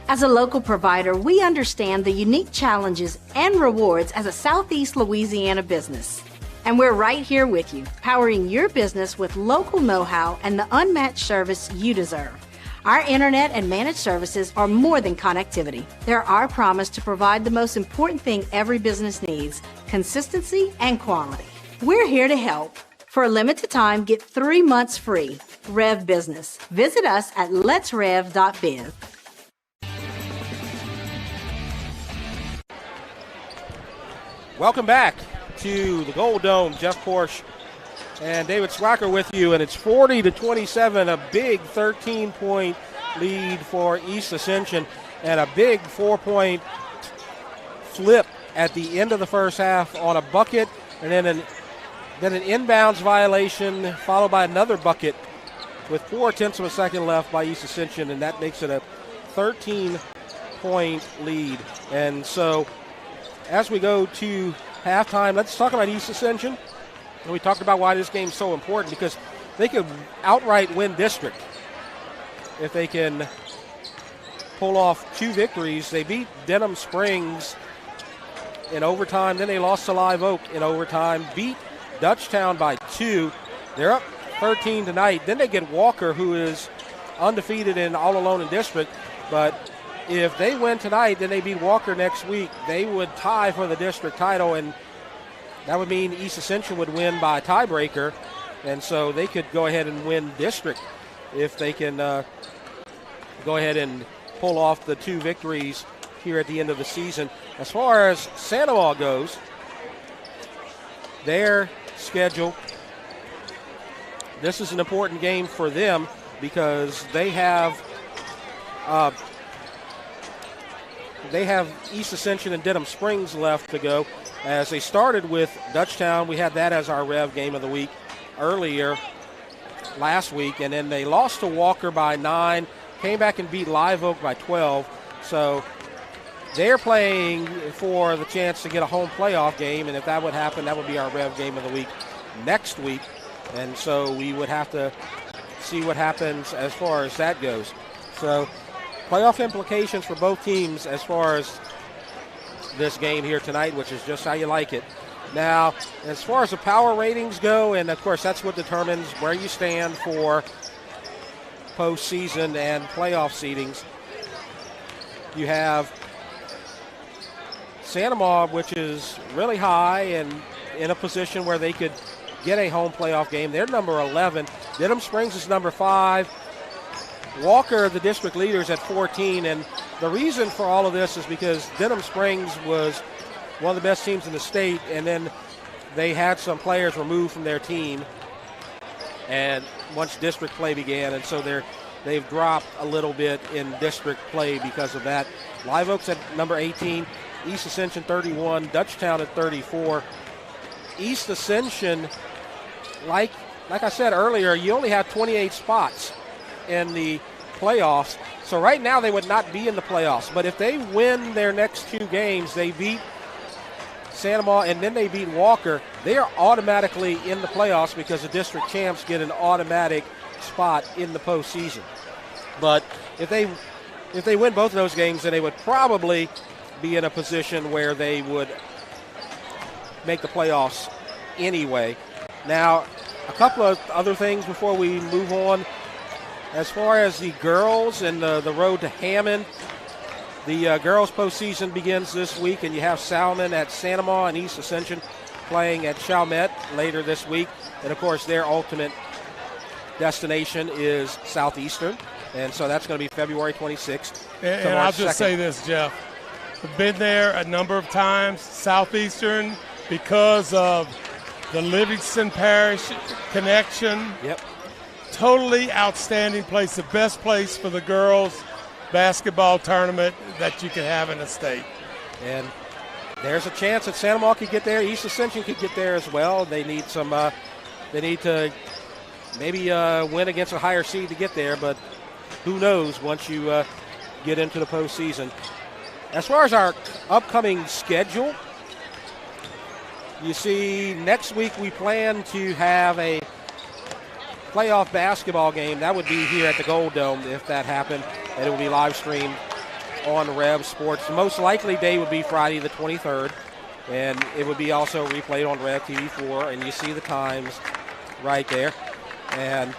As a local provider, we understand the unique challenges and rewards as a Southeast Louisiana business. And we're right here with you, powering your business with local know-how and the unmatched service you deserve. Our internet and managed services are more than connectivity. They're our promise to provide the most important thing every business needs, consistency and quality. We're here to help. For a limited time, get 3 months free. REV Business. Visit us at letsrev.biz. Welcome back to the Gold Dome. Jeff Porsche and David Swacker with you, and it's 40-27, a big 13-point lead for East Ascension, and a big 4-point flip at the end of the first half on a bucket, and then an inbounds violation followed by another bucket with 0.4 of a second left by East Ascension, and that makes it a 13-point lead. And so as we go to halftime, let's talk about East Ascension. And we talked about why this game's so important, because they could outright win district if they can pull off 2 victories. They beat Denham Springs in overtime. Then they lost to Live Oak in overtime, beat Dutchtown by 2. They're up 13 tonight. Then they get Walker, who is undefeated and all alone in district. But if they win tonight, then they beat Walker next week. They would tie for the district title, and that would mean East Ascension would win by tiebreaker. And so they could go ahead and win district if they can go ahead and pull off the 2 victories here at the end of the season. As far as Sandoval goes, their schedule, this is an important game for them because they have East Ascension and Denham Springs left to go. As they started with Dutchtown, we had that as our REV game of the week earlier last week, and then they lost to Walker by 9, came back and beat Live Oak by 12. So they're playing for the chance to get a home playoff game, and if that would happen, that would be our REV game of the week next week. And so we would have to see what happens as far as that goes. So playoff implications for both teams as far as this game here tonight, which is just how you like it. Now, as far as the power ratings go, and of course that's what determines where you stand for postseason and playoff seedings, you have Santa Maria, which is really high and in a position where they could get a home playoff game. They're number 11. Denham Springs is number 5. Walker, the district leaders, at 14. And the reason for all of this is because Denham Springs was one of the best teams in the state, and then they had some players removed from their team and once district play began, and so they've dropped a little bit in district play because of that. Live Oaks at number 18, East Ascension 31, Dutchtown at 34. East Ascension, like I said earlier, you only have 28 spots in the playoffs, so right now they would not be in the playoffs, but if they win their next 2 games, they beat Santa Maria and then they beat Walker, they are automatically in the playoffs because the district champs get an automatic spot in the postseason. But if they win both of those games, then they would probably be in a position where they would make the playoffs anyway. Now, a couple of other things before we move on. As far as the girls and the road to Hammond, the girls' postseason begins this week, and you have Salmon at Santa Maria and East Ascension playing at Chalmette later this week. And, of course, their ultimate destination is Southeastern, and so that's going to be February 26th. And I'll just say this, Jeff. I've been there a number of times, Southeastern, because of the Livingston Parish connection. Yep. Totally outstanding place, the best place for the girls' basketball tournament that you can have in the state. And there's a chance that Santa Maria could get there. East Ascension could get there as well. They need they need to maybe win against a higher seed to get there, but who knows once you get into the postseason. As far as our upcoming schedule, you see next week we plan to have a playoff basketball game. That would be here at the Gold Dome if that happened, and it would be live streamed on REV Sports. The most likely day would be Friday the 23rd, and it would be also replayed on REV TV4, and you see the times right there. And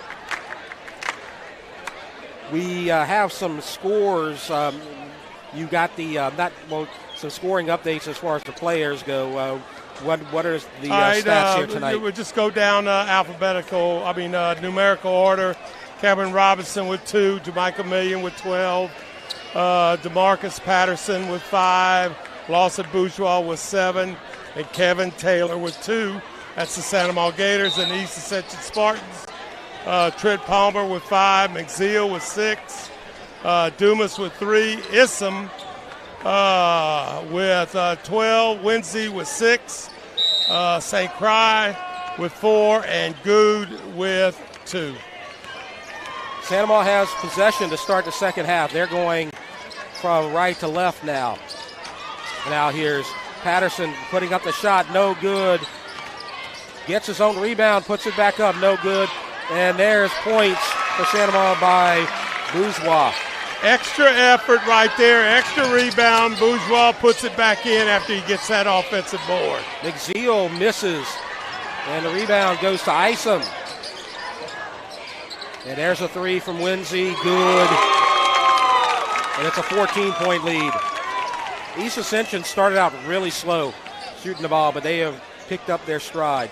we have some scores. You got the some scoring updates as far as the players go. What are the stats here tonight? We'll just go down numerical order. Cameron Robinson with 2, Jamaica Million with 12, DeMarcus Patterson with 5, Lawson Bourgeois with 7, and Kevin Taylor with 2. That's the Santa Maria Gators and the East Ascension Spartans. Trent Palmer with 5, McZeal with 6, Dumas with 3, Issam with 12, Winsey with 6, St. Croix with 4, and Good with 2. Santa Maria has possession to start the second half. They're going from right to left now. Now here's Patterson putting up the shot, no good. Gets his own rebound, puts it back up, no good. And there's points for Santa Maria by Bourgeois. Extra effort right there, extra rebound. Bourgeois puts it back in after he gets that offensive board. McZeal misses, and the rebound goes to Isom. And there's a 3 from Winsey, good. And it's a 14-point lead. East Ascension started out really slow shooting the ball, but they have picked up their stride.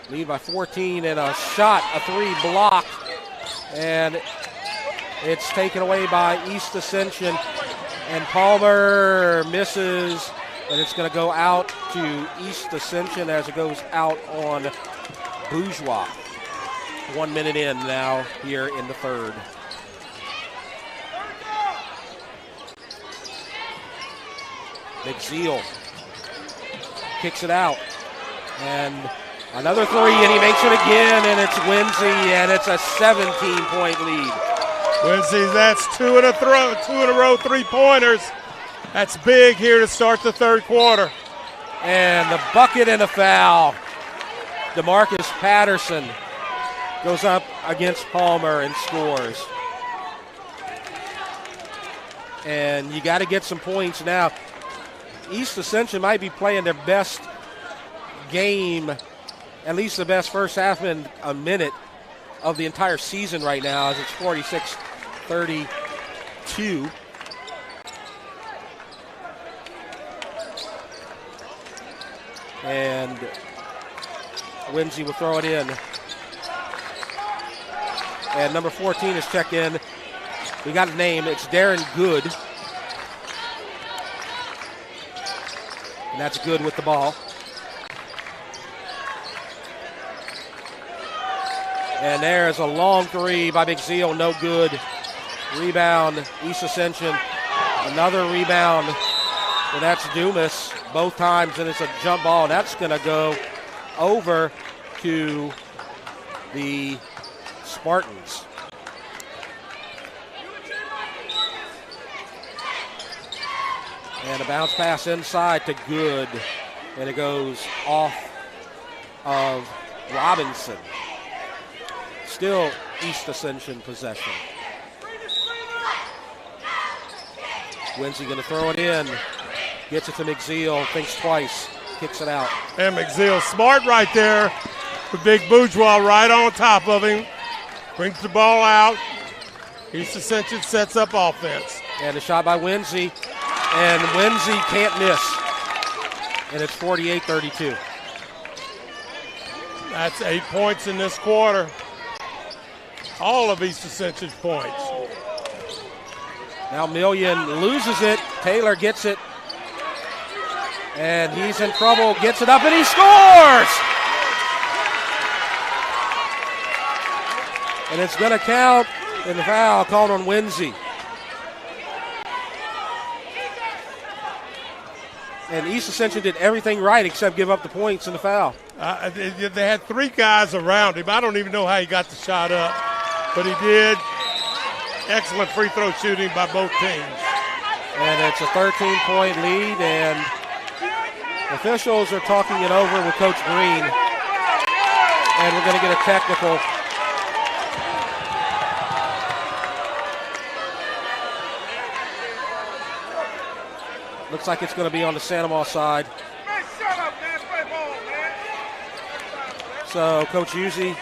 Lead by 14, and a shot, a 3 blocked. And it's taken away by East Ascension. And Palmer misses, and it's going to go out to East Ascension as it goes out on Bourgeois. 1 minute in now here in the third. McZeal kicks it out. And another 3, and he makes it again, and it's Winsey, and it's a 17-point lead. Winsey, that's 2 in a row 3-pointers. That's big here to start the third quarter. And the bucket and a foul. DeMarcus Patterson goes up against Palmer and scores. And you got to get some points now. East Ascension might be playing their best game, at least the best first half in a minute of the entire season right now, as it's 46-32. And Whimsy will throw it in. And number 14 is checked in. We got a name. It's Darren Good. And that's Good with the ball. And there's a long three by McZeal. No good. Rebound, East Ascension. Another rebound. And that's Dumas both times, and it's a jump ball. That's going to go over to the Spartans. And a bounce pass inside to Good. And it goes off of Robinson. Still East Ascension possession. Whimsy going to throw it in. Gets it to McZeal. Thinks twice. Kicks it out. And McZeal smart right there. The big bourgeois right on top of him. Brings the ball out. East Ascension sets up offense. And a shot by Whimsy. And Whimsy can't miss. And it's 48-32. That's 8 points in this quarter. All of East Ascension's points. Now Million loses it. Taylor gets it. And he's in trouble. Gets it up and he scores! And it's going to count in the foul called on Whimsy. And East Ascension did everything right except give up the points in the foul. They had three guys around him. I don't even know how he got the shot up, but he did. Excellent free throw shooting by both teams. And it's a 13-point lead, and officials are talking it over with Coach Green. And we're going to get a technical. Looks like it's going to be on the Sandoval side. So Coach Uzzi is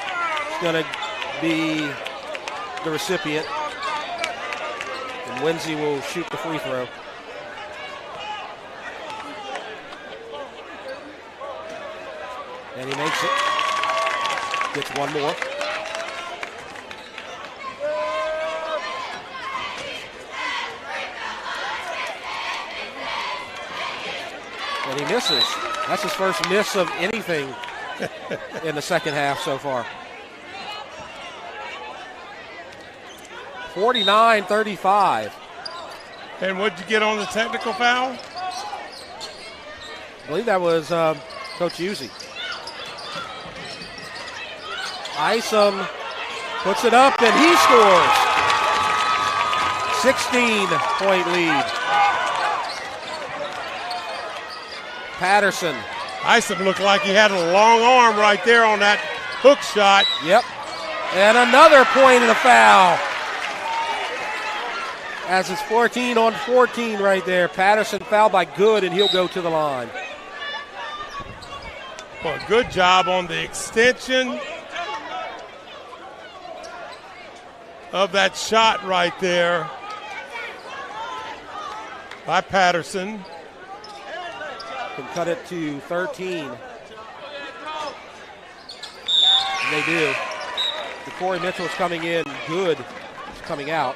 going to be the recipient. And Whimsy will shoot the free throw. And he makes it. Gets one more. And he misses. That's his first miss of anything in the second half so far. 49-35. And what'd you get on the technical foul? I believe that was Coach Uzzi. Isom puts it up and he scores. 16-point lead. Patterson. Isom looked like he had a long arm right there on that hook shot. Yep. And another point and a foul. As it's 14-on-14 right there. Patterson fouled by Good, and he'll go to the line. Well, good job on the extension of that shot right there by Patterson. Can cut it to 13. And they do. Corey Mitchell is coming in. Good is coming out.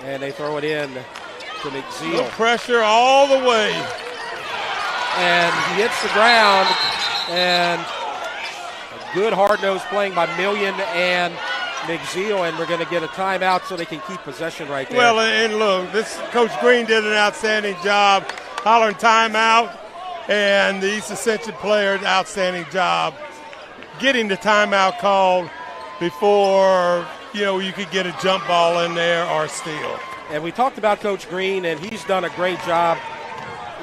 And they throw it in to McZeal. No pressure all the way. And he hits the ground. And a good hard-nosed playing by Million and McZeal, and we're going to get a timeout so they can keep possession right there. Well, and look, this Coach Green did an outstanding job hollering timeout, and the East Ascension players, outstanding job getting the timeout called before, you could get a jump ball in there or steal. And we talked about Coach Green, and he's done a great job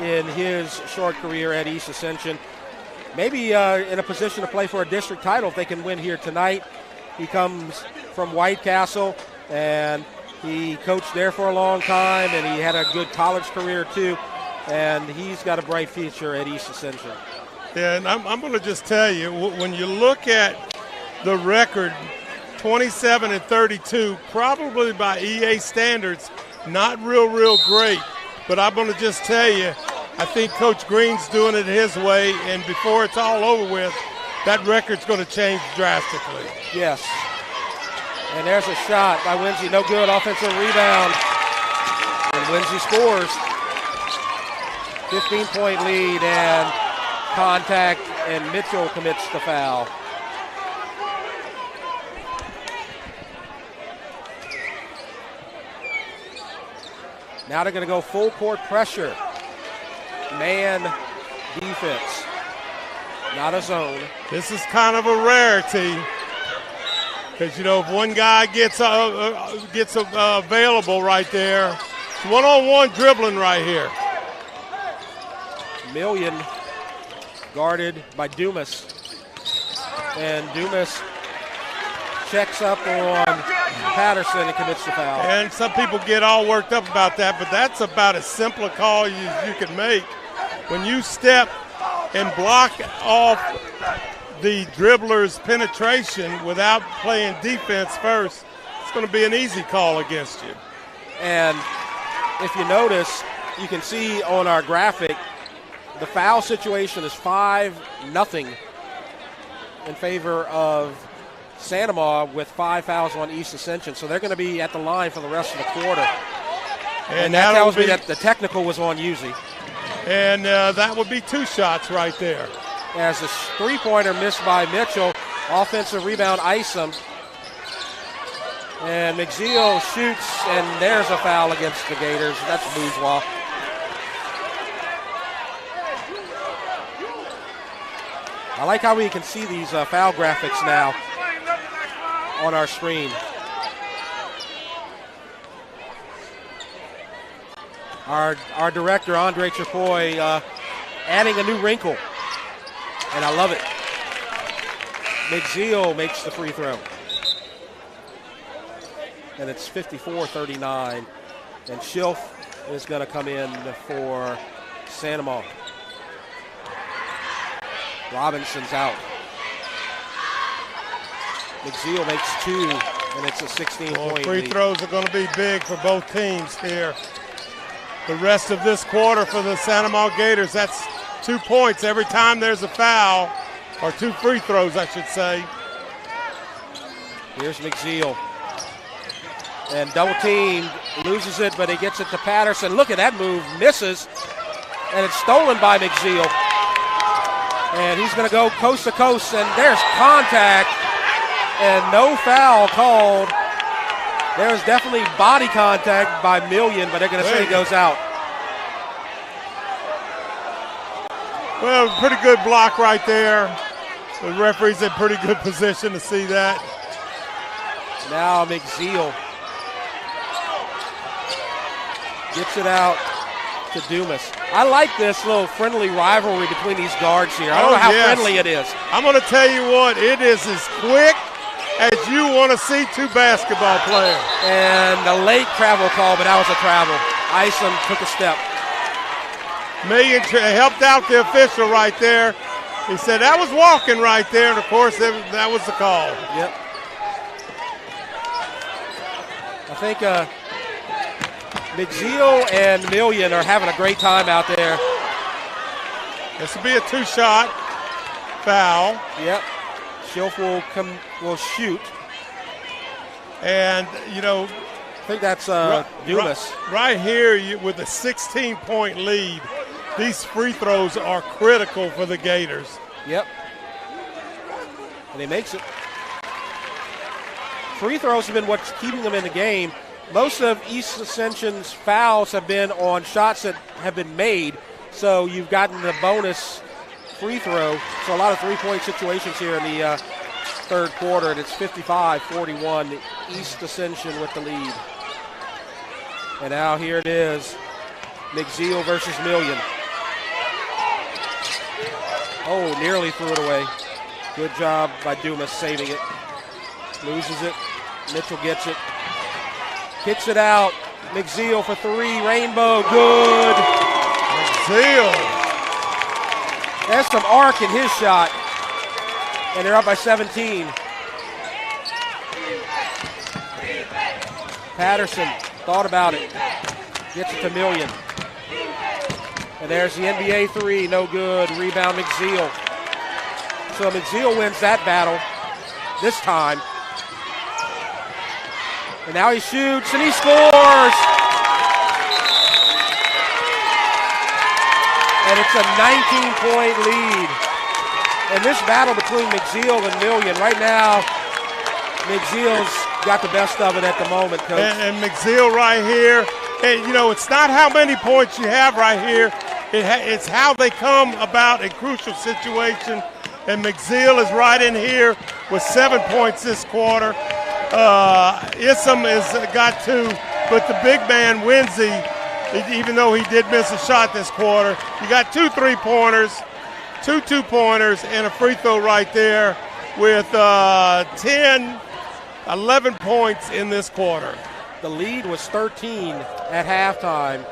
in his short career at East Ascension. Maybe in a position to play for a district title if they can win here tonight. He comes from White Castle, and he coached there for a long time, and he had a good college career too, and he's got a bright future at East Ascension. Yeah, and I'm going to just tell you, when you look at the record, 27-32, probably by EA standards, not real great. But I'm going to just tell you, I think Coach Green's doing it his way, and before it's all over with, that record's going to change drastically. Yes. And there's a shot by Winsey. No good. Offensive rebound. And Winsey scores. 15-point lead and contact, and Mitchell commits the foul. Now they're going to go full court pressure. Man defense. Not a zone. This is kind of a rarity because, you know, if one guy gets available right there, it's one-on-one dribbling right here. Million guarded by Dumas. And Dumas checks up on Patterson and commits the foul. And some people get all worked up about that, but that's about as simple a call as you can make. When you step and block off the dribbler's penetration without playing defense first, it's going to be an easy call against you. And if you notice, you can see on our graphic, the foul situation is 5-0 in favor of Sanamaw with 5 fouls on East Ascension. So they're going to be at the line for the rest of the quarter. And that tells me that the technical was on Uzi. And that would be 2 shots right there. As a three-pointer missed by Mitchell. Offensive rebound, Isom. And McZeal shoots, and there's a foul against the Gators. That's bourgeois. I like how we can see these foul graphics now on our screen. Our director, Andre Chapoy, adding a new wrinkle, and I love it. McZeal makes the free throw. And it's 54-39. And Schilf is going to come in for Sanamaw. Robinson's out. McZeal makes 2, and it's a 16-point free lead. Throws are going to be big for both teams here. The rest of this quarter for the Sanamaw Gators, that's 2 points every time there's a foul, or 2 free throws, I should say. Here's McZeal. And double teamed, loses it, but he gets it to Patterson. Look at that move, misses, and it's stolen by McZeal. And he's going to go coast to coast, and there's contact, and no foul called. There was definitely body contact by Million, but they're going to say it goes out. Well, pretty good block right there. The referee's in pretty good position to see that. Now McZeal gets it out to Dumas. I like this little friendly rivalry between these guards here. I don't know how friendly it is. I'm going to tell you what, it is as quick as you want to see 2 basketball players. And a late travel call, but that was a travel. Isom took a step. Million helped out the official right there. He said that was walking right there, and of course that was the call. Yep. I think McZeal and Million are having a great time out there. This will be a 2-shot foul. Yep. Schilf will shoot. And, you know, I think that's Dumas. Right here with a 16-point lead, these free throws are critical for the Gators. Yep. And he makes it. Free throws have been what's keeping them in the game. Most of East Ascension's fouls have been on shots that have been made, so you've gotten the bonus free throw. So a lot of three-point situations here in the third quarter, and it's 55-41, East Ascension with the lead. And now here it is, McZeal versus Million. Oh, nearly threw it away. Good job by Dumas saving it. Loses it. Mitchell gets it. Kicks it out. McZeal for three. Rainbow. Good. McZeal. That's some arc in his shot. And they're up by 17. Patterson thought about it. Gets it to Million. And there's the NBA three. No good. Rebound McZeal. So McZeal wins that battle this time. And now he shoots and he scores. And it's a 19-point lead. And this battle between McZeal and Million, right now, McZeal's got the best of it at the moment, Coach. And McZeal right here, and you know, it's not how many points you have right here. It's how they come about in crucial situations. And McZeal is right in here with 7 points this quarter. Issam has got 2, but the big man, Winsey, even though he did miss a shot this quarter, you got 2 3-pointers, 2 2-pointers, and a free throw right there with 11 points in this quarter. The lead was 13 at halftime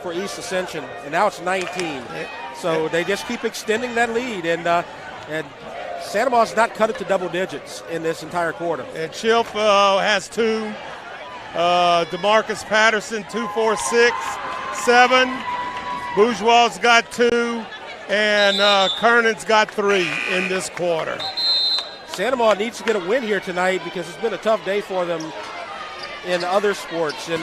for East Ascension, and now it's 19. So they just keep extending that lead, and Santa Ma's not cut it to double digits in this entire quarter. And Chilp has 2. DeMarcus Patterson, 2, 4, 6, 7. Bourgeois's got 2. And Kernan's got 3 in this quarter. Santa Ma needs to get a win here tonight because it's been a tough day for them in other sports. In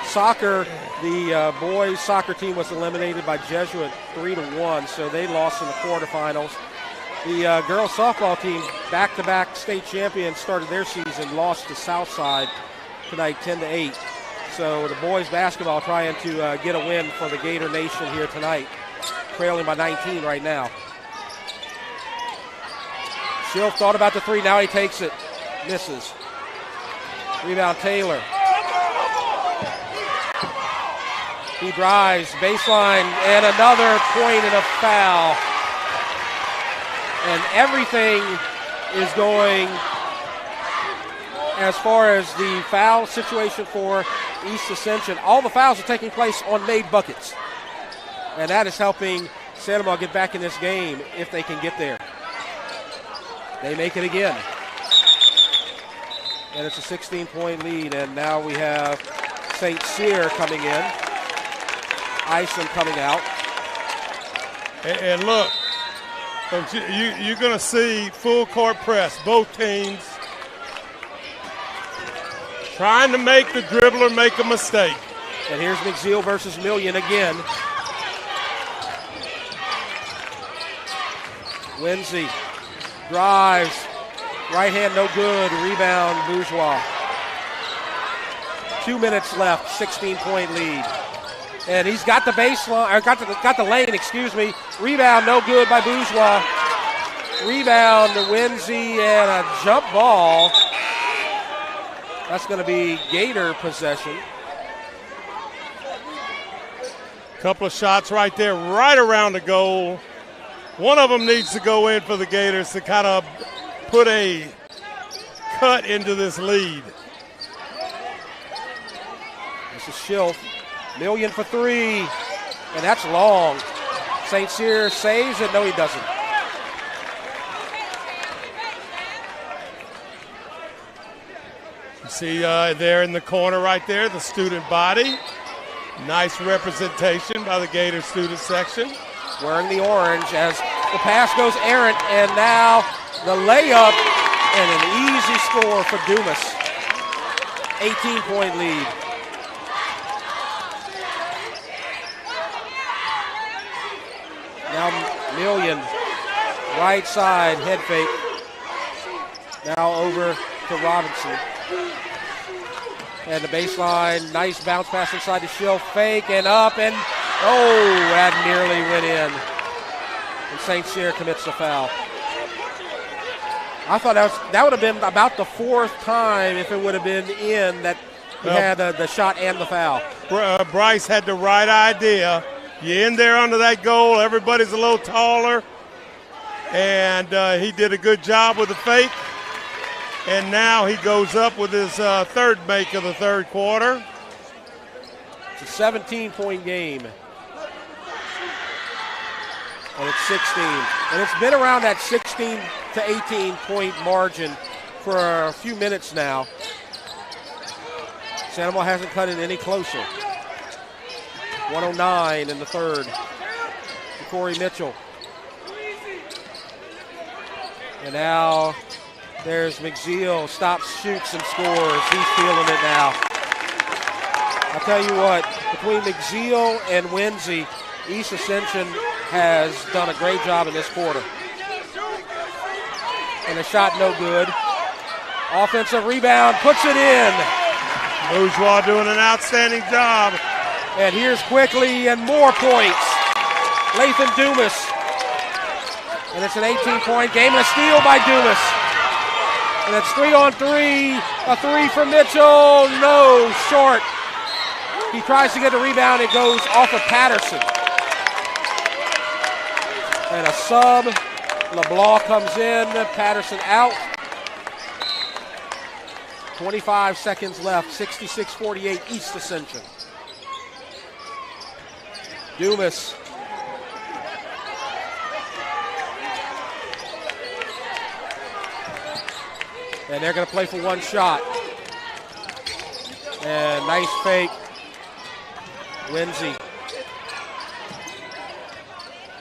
soccer, the boys soccer team was eliminated by Jesuit 3-1, so they lost in the quarterfinals. The girls softball team, back-to-back state champions, started their season, lost to Southside tonight 10-8. So the boys basketball trying to get a win for the Gator Nation here tonight, trailing by 19 right now. Schill thought about the three, now he takes it, misses. Rebound Taylor. He drives, baseline, and another point and a foul. And everything is going as far as the foul situation for East Ascension. All the fouls are taking place on made buckets. And that is helping Santa Ma get back in this game if they can get there. They make it again. And it's a 16-point lead, and now we have St. Cyr coming in. Isom coming out. And look, you're going to see full court press, both teams trying to make the dribbler make a mistake. And here's McZeal versus Million again. Winsey drives, right hand no good, rebound Bourgeois. 2 minutes left, 16-point lead. And he's got the baseline, or got the lane, excuse me. Rebound no good by Bourgeois. Rebound to Winsey and a jump ball. That's going to be Gator possession. Couple of shots right there, right around the goal. One of them needs to go in for the Gators to kind of put a cut into this lead. This is Schilf. Million for three, and that's long. St. Cyr saves it. No, he doesn't. You see there in the corner right there, the student body. Nice representation by the Gator student section. Wearing the orange as the pass goes errant, and now the layup and an easy score for Dumas. 18-point lead. Now Million, right side, head fake. Now over to Robinson. And the baseline, nice bounce pass inside the Schill, fake and up, and oh, that nearly went in. And St. Cyr commits the foul. I thought that would have been about the fourth time if it would have been in that he had the shot and the foul. Bryce had the right idea. You in there under that goal, everybody's a little taller. and he did a good job with the fake. And now he goes up with his third make of the third quarter. It's a 17-point game. And it's 16. And it's been around that 16 to 18-point margin for a few minutes now. Sandoval hasn't cut it any closer. 109 in the third. Corey Mitchell. And now there's McZeal. Stops, shoots, and scores. He's feeling it now. I'll tell you what, between McZeal and Winsey, East Ascension has done a great job in this quarter. And a shot no good. Offensive rebound, puts it in. Bourgeois doing an outstanding job. And here's quickly and more points. Lathan Dumas. And it's an 18-point game and a steal by Dumas. And it's 3-on-3. A three from Mitchell. No, short. He tries to get a rebound. It goes off of Patterson. And a sub. LeBlanc comes in. Patterson out. 25 seconds left. 66-48 East Ascension. Dumas. And they're going to play for one shot. And nice fake. Winsey.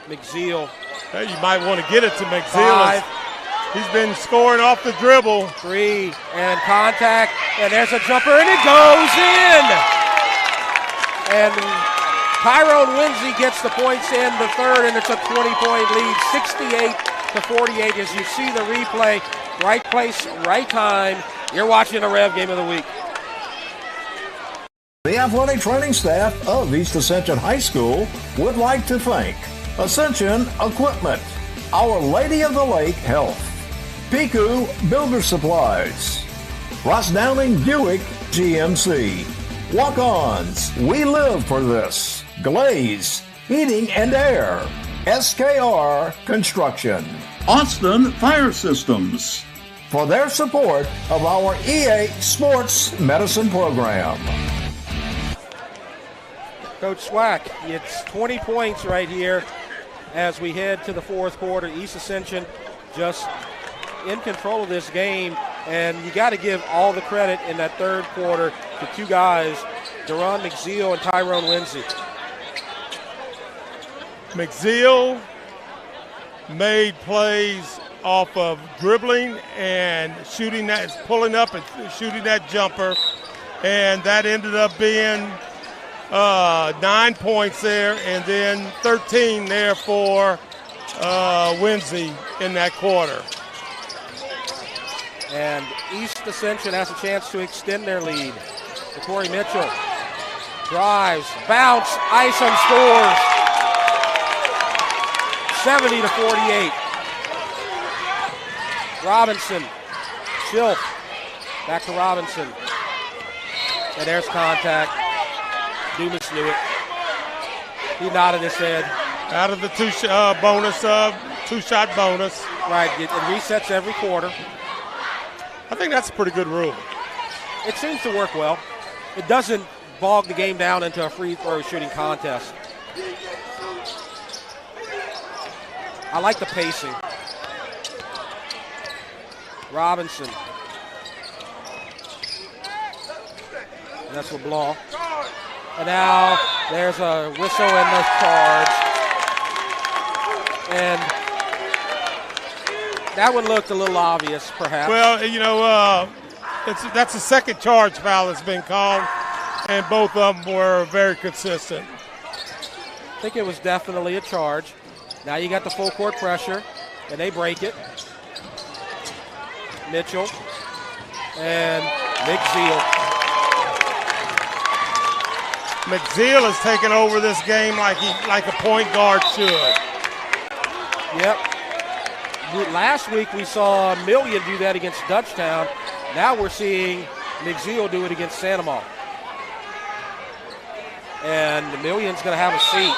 McZeal. Hey, you might want to get it to McZeal. He's been scoring off the dribble. Three and contact. And there's a jumper and it goes in. And Tyrone Winsey gets the points in the third, and it's a 20-point lead, 68-48. As you see the replay, right place, right time. You're watching the REV Game of the Week. The athletic training staff of East Ascension High School would like to thank Ascension Equipment, Our Lady of the Lake Health, Piku Builder Supplies, Ross Downing Buick GMC, Walk-Ons, We Live for This, Glaze, Heating and Air, SKR Construction, Austin Fire Systems, for their support of our EA Sports Medicine Program. Coach Swack, it's 20 points right here as we head to the fourth quarter. East Ascension just in control of this game, and you got to give all the credit in that third quarter to two guys, Deron McZeal and Tyrone Winsey. McZeal made plays off of dribbling and shooting that, pulling up and shooting that jumper, and that ended up being 9 points there, and then 13 there for Winsey in that quarter. And East Ascension has a chance to extend their lead. Corey Mitchell drives, bounce, Isom scores. 70-48. Robinson, Schilf, back to Robinson. And there's contact. Dumas knew it. He nodded his head. Out of the two-shot bonus. Right, it resets every quarter. I think that's a pretty good rule. It seems to work well. It doesn't bog the game down into a free throw shooting contest. I like the pacing. Robinson. And that's LeBlanc. And now there's a whistle and the charge. And that one looked a little obvious, perhaps. Well, you know, that's the second charge foul that's been called, and both of them were very consistent. I think it was definitely a charge. Now you got the full court pressure, and they break it. Mitchell and McZeal. McZeal has taken over this game like a point guard should. Yep. Last week we saw Million do that against Dutchtown. Now we're seeing McZeal do it against Sandoval. And Million's going to have a seat.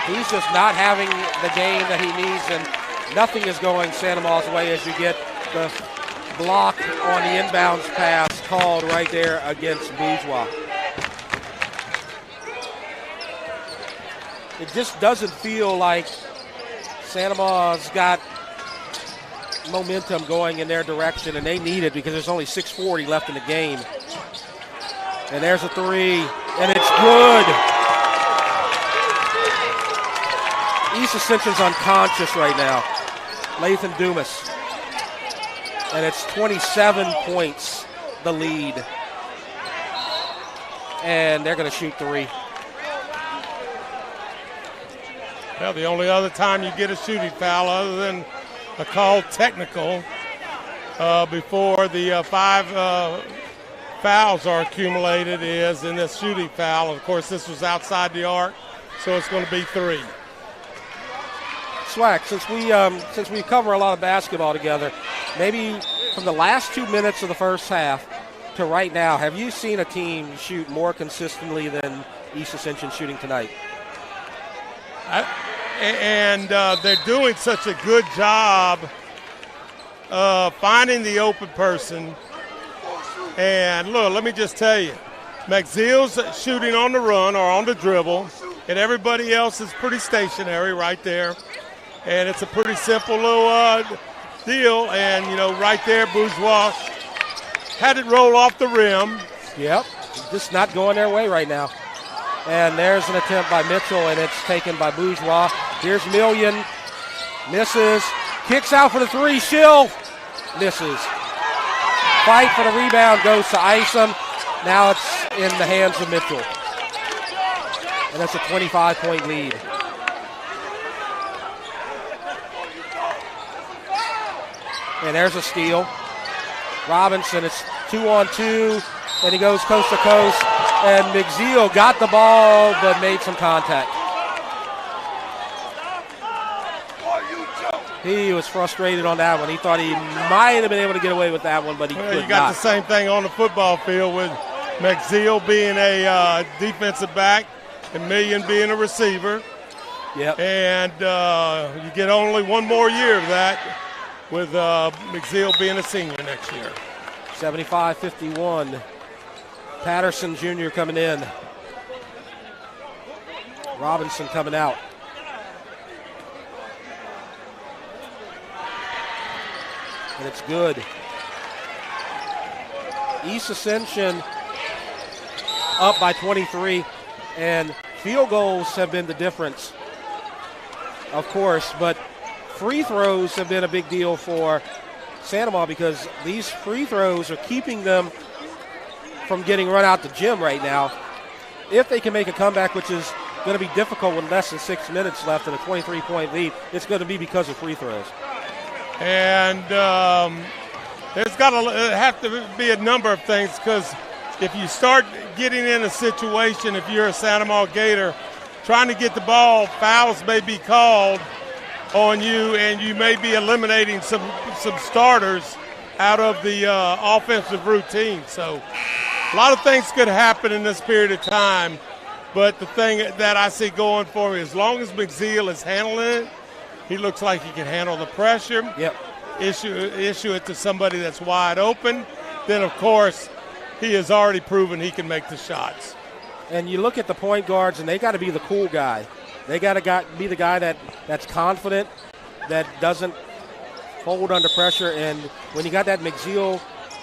He's just not having the game that he needs, and nothing is going Santa Ma's way as you get the block on the inbounds pass called right there against Bourgeois. It just doesn't feel like Santa Ma's got momentum going in their direction, and they need it because there's only 6:40 left in the game. And there's a three, and it's good. East Ascension's unconscious right now. Lathan Dumas. And it's 27 points, the lead. And they're going to shoot three. Well, the only other time you get a shooting foul other than a called technical before the 5 fouls are accumulated is in this shooting foul. Of course, this was outside the arc, so it's going to be 3. Swack, since we cover a lot of basketball together, maybe from the last 2 minutes of the first half to right now, have you seen a team shoot more consistently than East Ascension shooting tonight? They're doing such a good job finding the open person. And look, let me just tell you, McZeal's shooting on the run or on the dribble, and everybody else is pretty stationary right there. And it's a pretty simple little deal. And, you know, right there, Bourgeois had it roll off the rim. Yep, just not going their way right now. And there's an attempt by Mitchell, and it's taken by Bourgeois. Here's Million, misses, kicks out for the three, Schill, misses. Fight for the rebound goes to Isom. Now it's in the hands of Mitchell. And that's a 25-point lead. And there's a steal. Robinson, it's 2-on-2, and he goes coast to coast. And McZeal got the ball but made some contact. He was frustrated on that one. He thought he might have been able to get away with that one, but he could not. You got the same thing on the football field with McZeal being a defensive back and Million being a receiver. Yep. And you get only one more year of that with McZeal being a senior next year. 75-51. Patterson Jr. coming in. Robinson coming out. And it's good. East Ascension up by 23, and field goals have been the difference, of course, but free throws have been a big deal for Santa Ma because these free throws are keeping them from getting run out the gym right now. If they can make a comeback, which is going to be difficult with less than 6 minutes left and a 23-point lead, it's going to be because of free throws. And there's got to have to be a number of things because if you start getting in a situation, if you're a Santa Ma Gator, trying to get the ball, fouls may be called on you, and you may be eliminating some starters out of the offensive routine. So a lot of things could happen in this period of time, but the thing that I see going for me, as long as McZeal is handling it, he looks like he can handle the pressure. Yep. Issue it to somebody that's wide open. Then, of course, he has already proven he can make the shots. And you look at the point guards, and they got to be the cool guy. They got to be the guy that's confident, that doesn't fold under pressure. And when you got that McZeal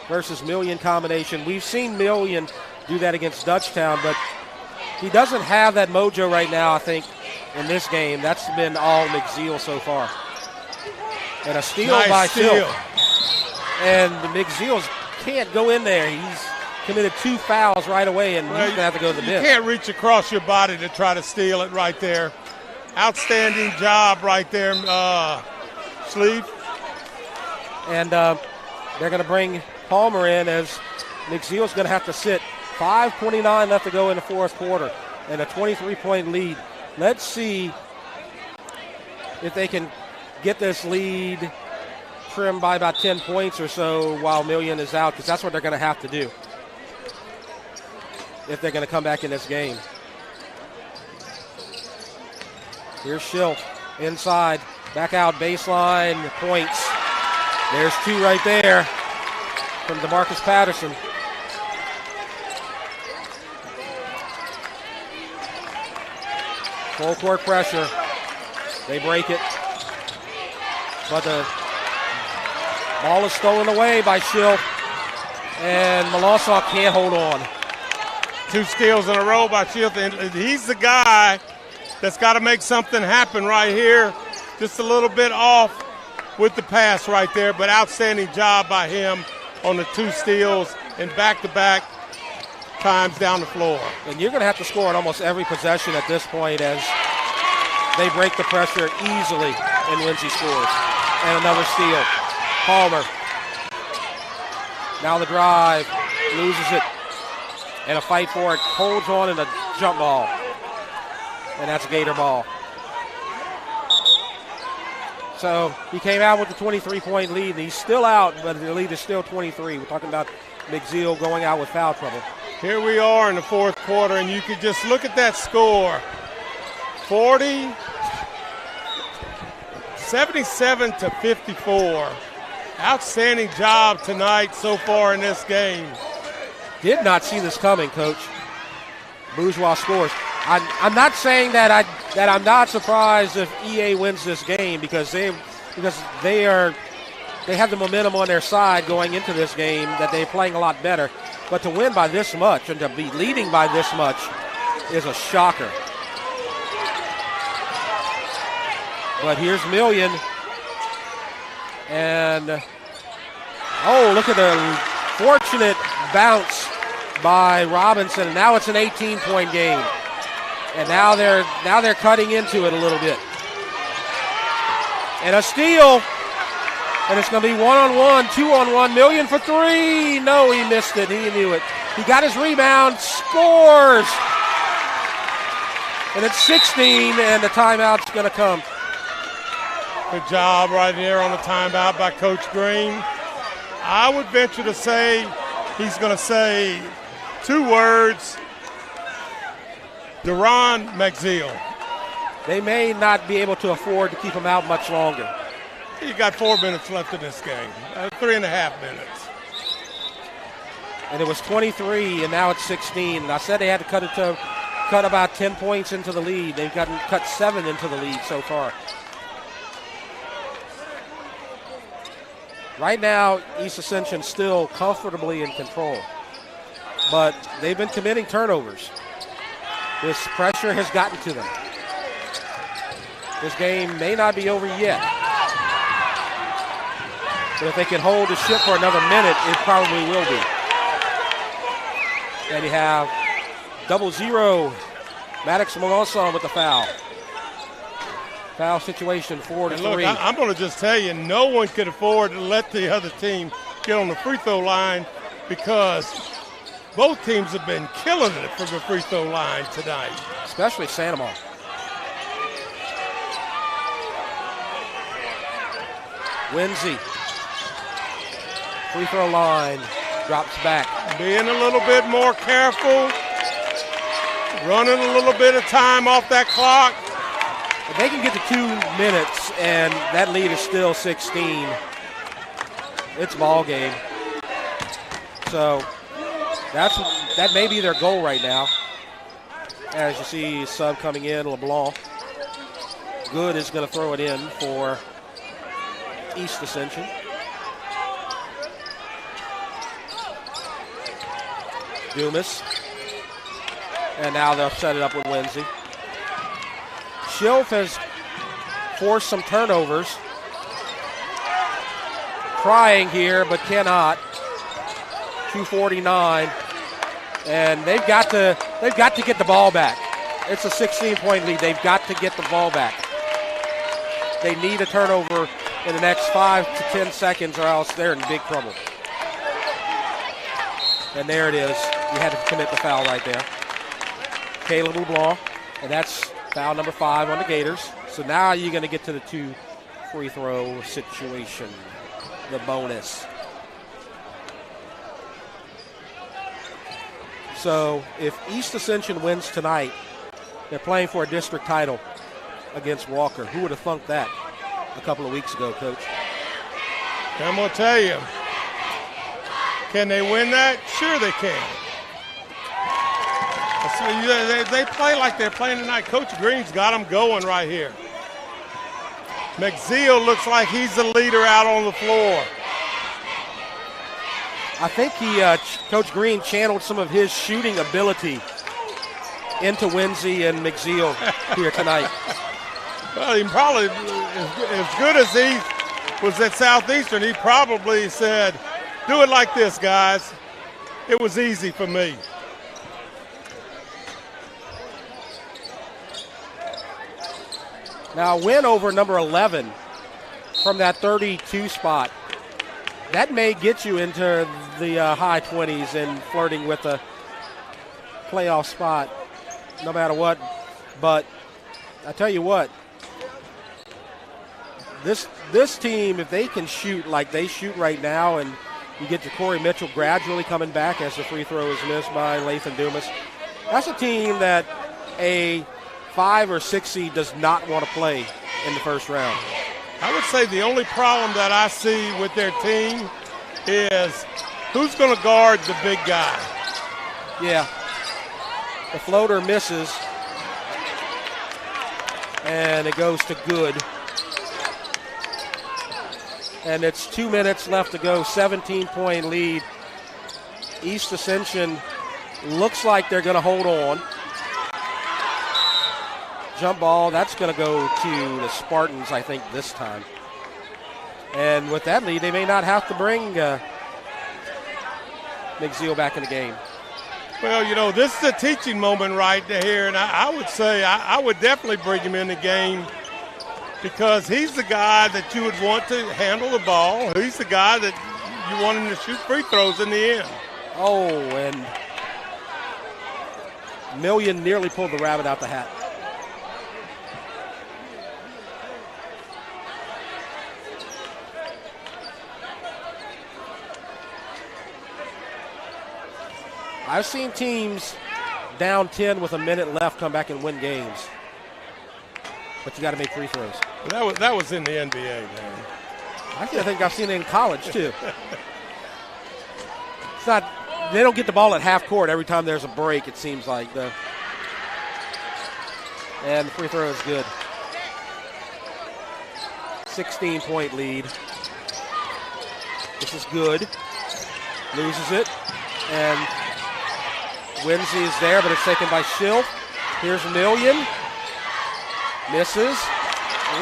versus Million combination, we've seen Million do that against Dutchtown, but he doesn't have that mojo right now, I think, in this game. That's been all McZeal so far. And a steal by Schill. And McZeal can't go in there. He's committed 2 fouls right away, and he's going to have to go to the bench. You can't reach across your body to try to steal it right there. Outstanding job right there, Sleeve. And they're going to bring Palmer in as McZeal's going to have to sit. 5:29 left to go in the fourth quarter and a 23-point lead. Let's see if they can get this lead trimmed by about 10 points or so while Million is out, because that's what they're going to have to do if they're going to come back in this game. Here's Schill inside. Back out baseline, points. There's 2 right there from DeMarcus Patterson. Full court pressure. They break it. But the ball is stolen away by Schill. And Molosov can't hold on. 2 steals in a row by Schill. And he's the guy that's got to make something happen right here. Just a little bit off with the pass right there, but outstanding job by him on the 2 steals and back-to-back times down the floor. And you're going to have to score on almost every possession at this point as they break the pressure easily and Lindsay scores. And another steal. Palmer. Now the drive. Loses it. And a fight for it. Holds on in a jump ball. And that's a Gator ball. So he came out with the 23-point lead, and he's still out, but the lead is still 23. We're talking about McZeal going out with foul trouble. Here we are in the 4th quarter, and you could just look at that score. 77-54. Outstanding job tonight so far in this game. Did not see this coming, Coach. Bourgeois scores. I'm not saying that I'm not surprised if EA wins this game because they have the momentum on their side going into this game that they're playing a lot better. But to win by this much and to be leading by this much is a shocker. But here's Million. And, look at the fortunate bounce by Robinson. And now it's an 18-point game. And now they're cutting into it a little bit. And a steal. And it's going to be 1-on-1, 2-on-1. Million for 3. No, he missed it. He knew it. He got his rebound. Scores. And it's 16, and the timeout's going to come. Good job right there on the timeout by Coach Green. I would venture to say he's going to say 2 words. Deron McZeal. They may not be able to afford to keep him out much longer. You got 4 minutes left in this game, 3.5 minutes. And it was 23, and now it's 16. And I said they had to cut about 10 points into the lead. They've cut 7 into the lead so far. Right now, East Ascension still comfortably in control, but they've been committing turnovers. This pressure has gotten to them. This game may not be over yet. But if they can hold the ship for another minute, it probably will be. And you have 0-0. Maddox Molosson with the foul. Foul situation, 4-3. Look, I'm going to just tell you, no one could afford to let the other team get on the free throw line because both teams have been killing it from the free throw line tonight. Especially Santa Monica. Winsey. Free throw line. Drops back. Being a little bit more careful. Running a little bit of time off that clock. If they can get to 2 minutes and that lead is still 16, it's ball game. So that may be their goal right now. As you see, sub coming in, LeBlanc. Good is going to throw it in for East Ascension. Dumas. And now they'll set it up with Winsey. Schilf has forced some turnovers. Trying here, but cannot. 2:49. And they've got to get the ball back. It's a 16-point lead. They've got to get the ball back. They need a turnover in the next 5 to 10 seconds or else they're in big trouble. And there it is. You had to commit the foul right there. Caleb LeBlanc, and that's foul number 5 on the Gators. So now you're going to get to the 2 free throw situation, the bonus. So if East Ascension wins tonight, they're playing for a district title against Walker. Who would have thunk that? a couple of weeks ago, Coach. I'm going to tell you, can they win that? Sure they can. They play like they're playing tonight. Coach Green's got them going right here. McZeal looks like he's the leader out on the floor. I think Coach Green channeled some of his shooting ability into Winsey and McZeal here tonight. Well, he probably, as good as he was at Southeastern, he probably said, do it like this, guys. It was easy for me. Now, a win over number 11 from that 32 spot. That may get you into the high 20s and flirting with a playoff spot no matter what. But I tell you what, this team, if they can shoot like they shoot right now, and you get Ja'Cory Mitchell gradually coming back as the free throw is missed by Lathan Dumas, that's a team that a 5 or 6 seed does not want to play in the first round. I would say the only problem that I see with their team is who's going to guard the big guy. Yeah. The floater misses, and it goes to good. And it's 2 minutes left to go, 17-point lead. East Ascension looks like they're going to hold on. Jump ball, that's going to go to the Spartans, I think, this time. And with that lead, they may not have to bring McZeal back in the game. Well, you know, this is a teaching moment right here, and I would say I would definitely bring him in the game because he's the guy that you would want to handle the ball. He's the guy that you want him to shoot free throws in the end. Oh, and Million nearly pulled the rabbit out the hat. I've seen teams down 10 with a minute left come back and win games. But you got to make free throws. Well, that was in the NBA, man. I think I've seen it in college, too. It's not – they don't get the ball at half court every time there's a break, it seems like. And the free throw is good. 16-point lead. This is good. Loses it. And Winsey is there, but it's taken by Schilt. Here's Million. Misses.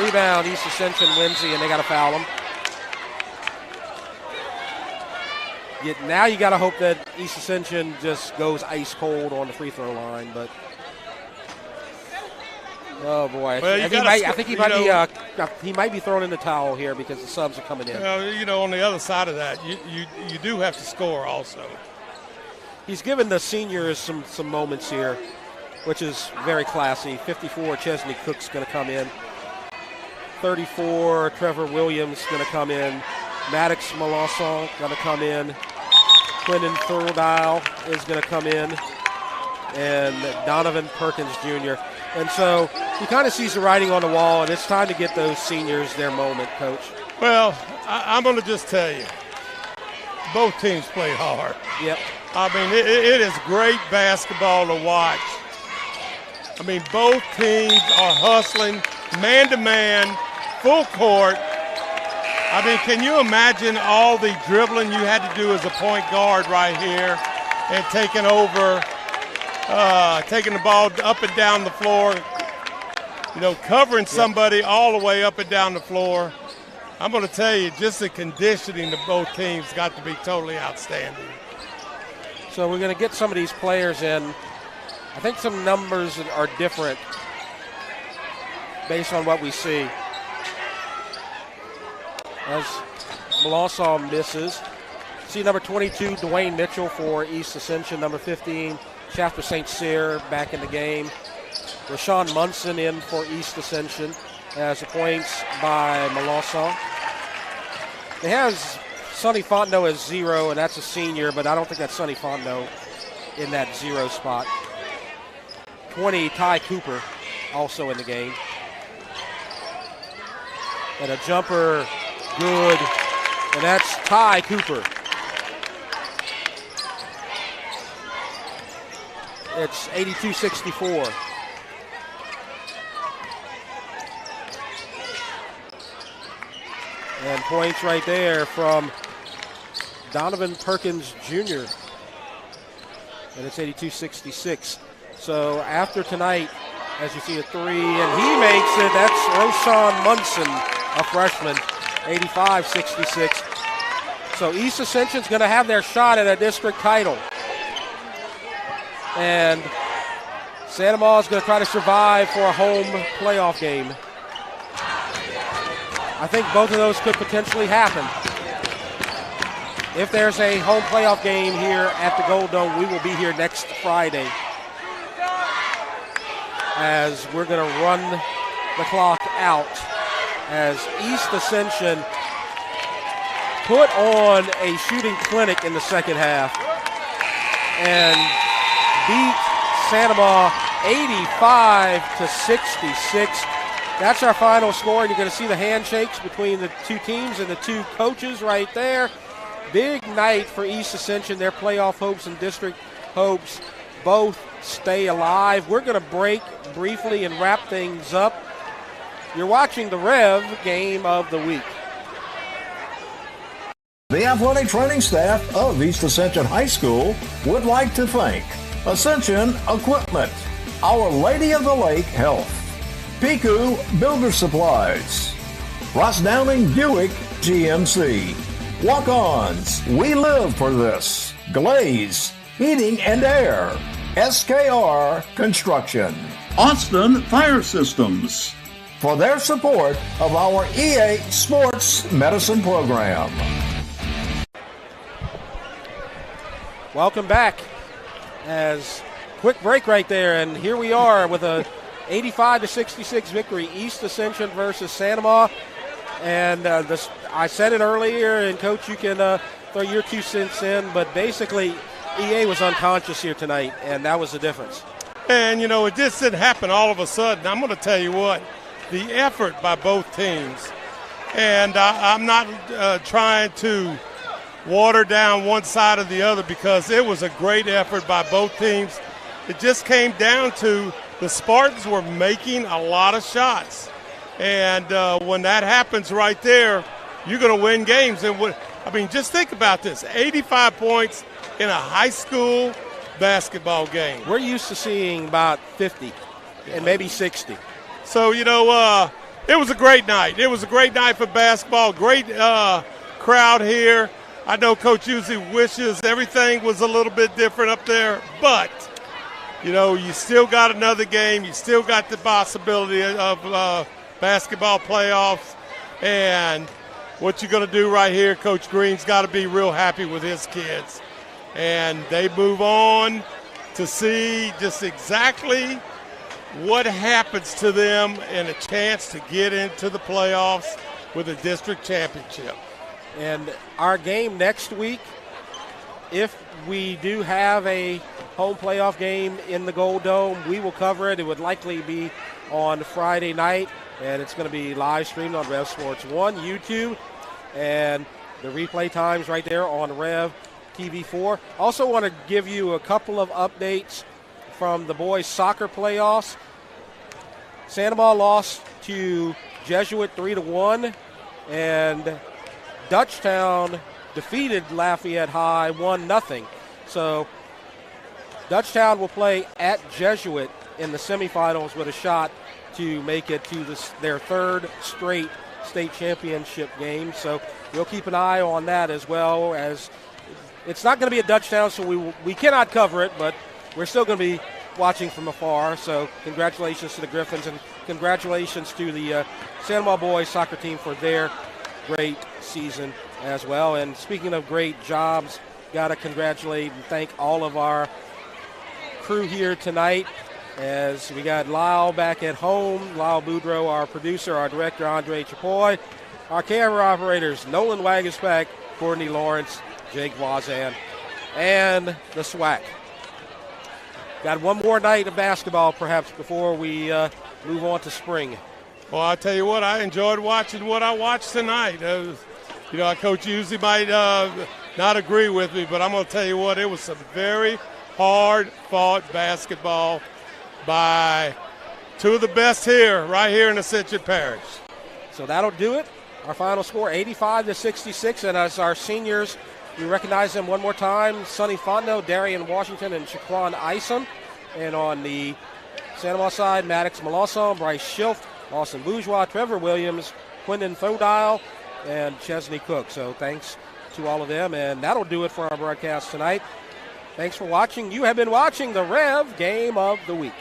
Rebound, East Ascension, Winsey, and they got to foul him. Now you got to hope that East Ascension just goes ice cold on the free throw line, but oh boy, well, I think he might be throwing in the towel here because the subs are coming in. Well, you know, on the other side of that, you do have to score also. He's given the seniors some moments here, which is very classy. 54, Chesney Cook's going to come in. 34, Trevor Williams going to come in. Maddox Melanson going to come in. Quentin Thurldile is going to come in. And Donovan Perkins Jr. And so he kind of sees the writing on the wall, and it's time to get those seniors their moment, Coach. Well, I'm going to just tell you, both teams played hard. Yep. I mean, it is great basketball to watch. I mean, both teams are hustling, man-to-man, full court. I mean, can you imagine all the dribbling you had to do as a point guard right here and taking over, taking the ball up and down the floor, you know, covering somebody all the way up and down the floor. I'm going to tell you, just the conditioning of both teams got to be totally outstanding. So we're going to get some of these players in. I think some numbers are different based on what we see. As Melanson misses. See number 22, Dwayne Mitchell for East Ascension. Number 15, Shafter St. Cyr back in the game. Rashawn Munson in for East Ascension as the points by Melanson. They have Sonny Fontenot as 0, and that's a senior, but I don't think that's Sonny Fontenot in that 0 spot. 20, Ty Cooper, also in the game. And a jumper, good. And that's Ty Cooper. It's 82-64. And points right there from Donovan Perkins Jr. And it's 82-66. So after tonight, as you see a three, and he makes it. That's Roshan Munson, a freshman, 85-66. So East Ascension's going to have their shot at a district title. And Santa Maria is going to try to survive for a home playoff game. I think both of those could potentially happen. If there's a home playoff game here at the Gold Dome, we will be here next Friday, as we're going to run the clock out as East Ascension put on a shooting clinic in the second half and beat Santa Maria 85-66. That's our final score, and you're going to see the handshakes between the two teams and the two coaches right there. Big night for East Ascension. Their playoff hopes and district hopes both stay alive. We're going to break briefly and wrap things up. You're watching the REV Game of the Week. The athletic training staff of East Ascension High School would like to thank Ascension Equipment, Our Lady of the Lake Health, Piku Builder Supplies, Ross Downing Buick GMC, Walk-Ons, We Live for This, Glaze, Heating and Air, SKR Construction, Austin Fire Systems, for their support of our EA Sports Medicine Program. Welcome back. As quick break right there, and here we are with a 85-66 victory, East Ascension versus Santa Maria. And I said it earlier, and Coach, you can throw your 2 cents in, but basically EA was unconscious here tonight, and that was the difference. And, you know, it just didn't happen all of a sudden. I'm going to tell you what, the effort by both teams, and I'm not trying to water down one side or the other, because it was a great effort by both teams. It just came down to the Spartans were making a lot of shots. And when that happens right there, you're going to win games. And just think about this, 85 points in a high school basketball game. We're used to seeing about 50 and maybe 60. So, you know, it was a great night. It was a great night for basketball, great crowd here. I know Coach usually wishes everything was a little bit different up there, but, you know, you still got another game. You still got the possibility of basketball playoffs. And what you're going to do right here, Coach Green's got to be real happy with his kids. And they move on to see just exactly what happens to them and a chance to get into the playoffs with a district championship. And our game next week, if we do have a home playoff game in the Gold Dome, we will cover it. It would likely be on Friday night, and it's going to be live streamed on Rev Sports 1, YouTube, and the replay times right there on Rev TV4. Also want to give you a couple of updates from the boys soccer playoffs. Santa Maria lost to Jesuit 3-1, and Dutchtown defeated Lafayette High 1-0. So Dutchtown will play at Jesuit in the semifinals with a shot to make it to their third straight state championship game. So we'll keep an eye on that, as well as it's not going to be at Dutchtown, so we cannot cover it, but we're still going to be watching from afar. So congratulations to the Griffins, and congratulations to the Santa Maria boys soccer team for their great season as well. And speaking of great jobs, got to congratulate and thank all of our crew here tonight, as we got Lyle back at home, Lyle Boudreau, our producer, our director, Andre Chapoy, our camera operators, Nolan Wagenspack, Courtney Lawrence, Jake Wazan, and the SWAC. Got one more night of basketball, perhaps, before we move on to spring. Well, I tell you what, I enjoyed watching what I watched tonight. Coach usually might not agree with me, but I'm going to tell you what, it was some very hard-fought basketball by two of the best right here in Ascension Parish. So that'll do it. Our final score, 85-66, and as our seniors, we recognize them one more time: Sonny Fondo, Darian Washington, and Shaquan Isom. And on the Santa Maria side, Maddox Malosson, Bryce Schilf, Austin Bourgeois, Trevor Williams, Quindon Fodile, and Chesney Cook. So thanks to all of them, and that'll do it for our broadcast tonight. Thanks for watching. You have been watching the Rev Game of the Week.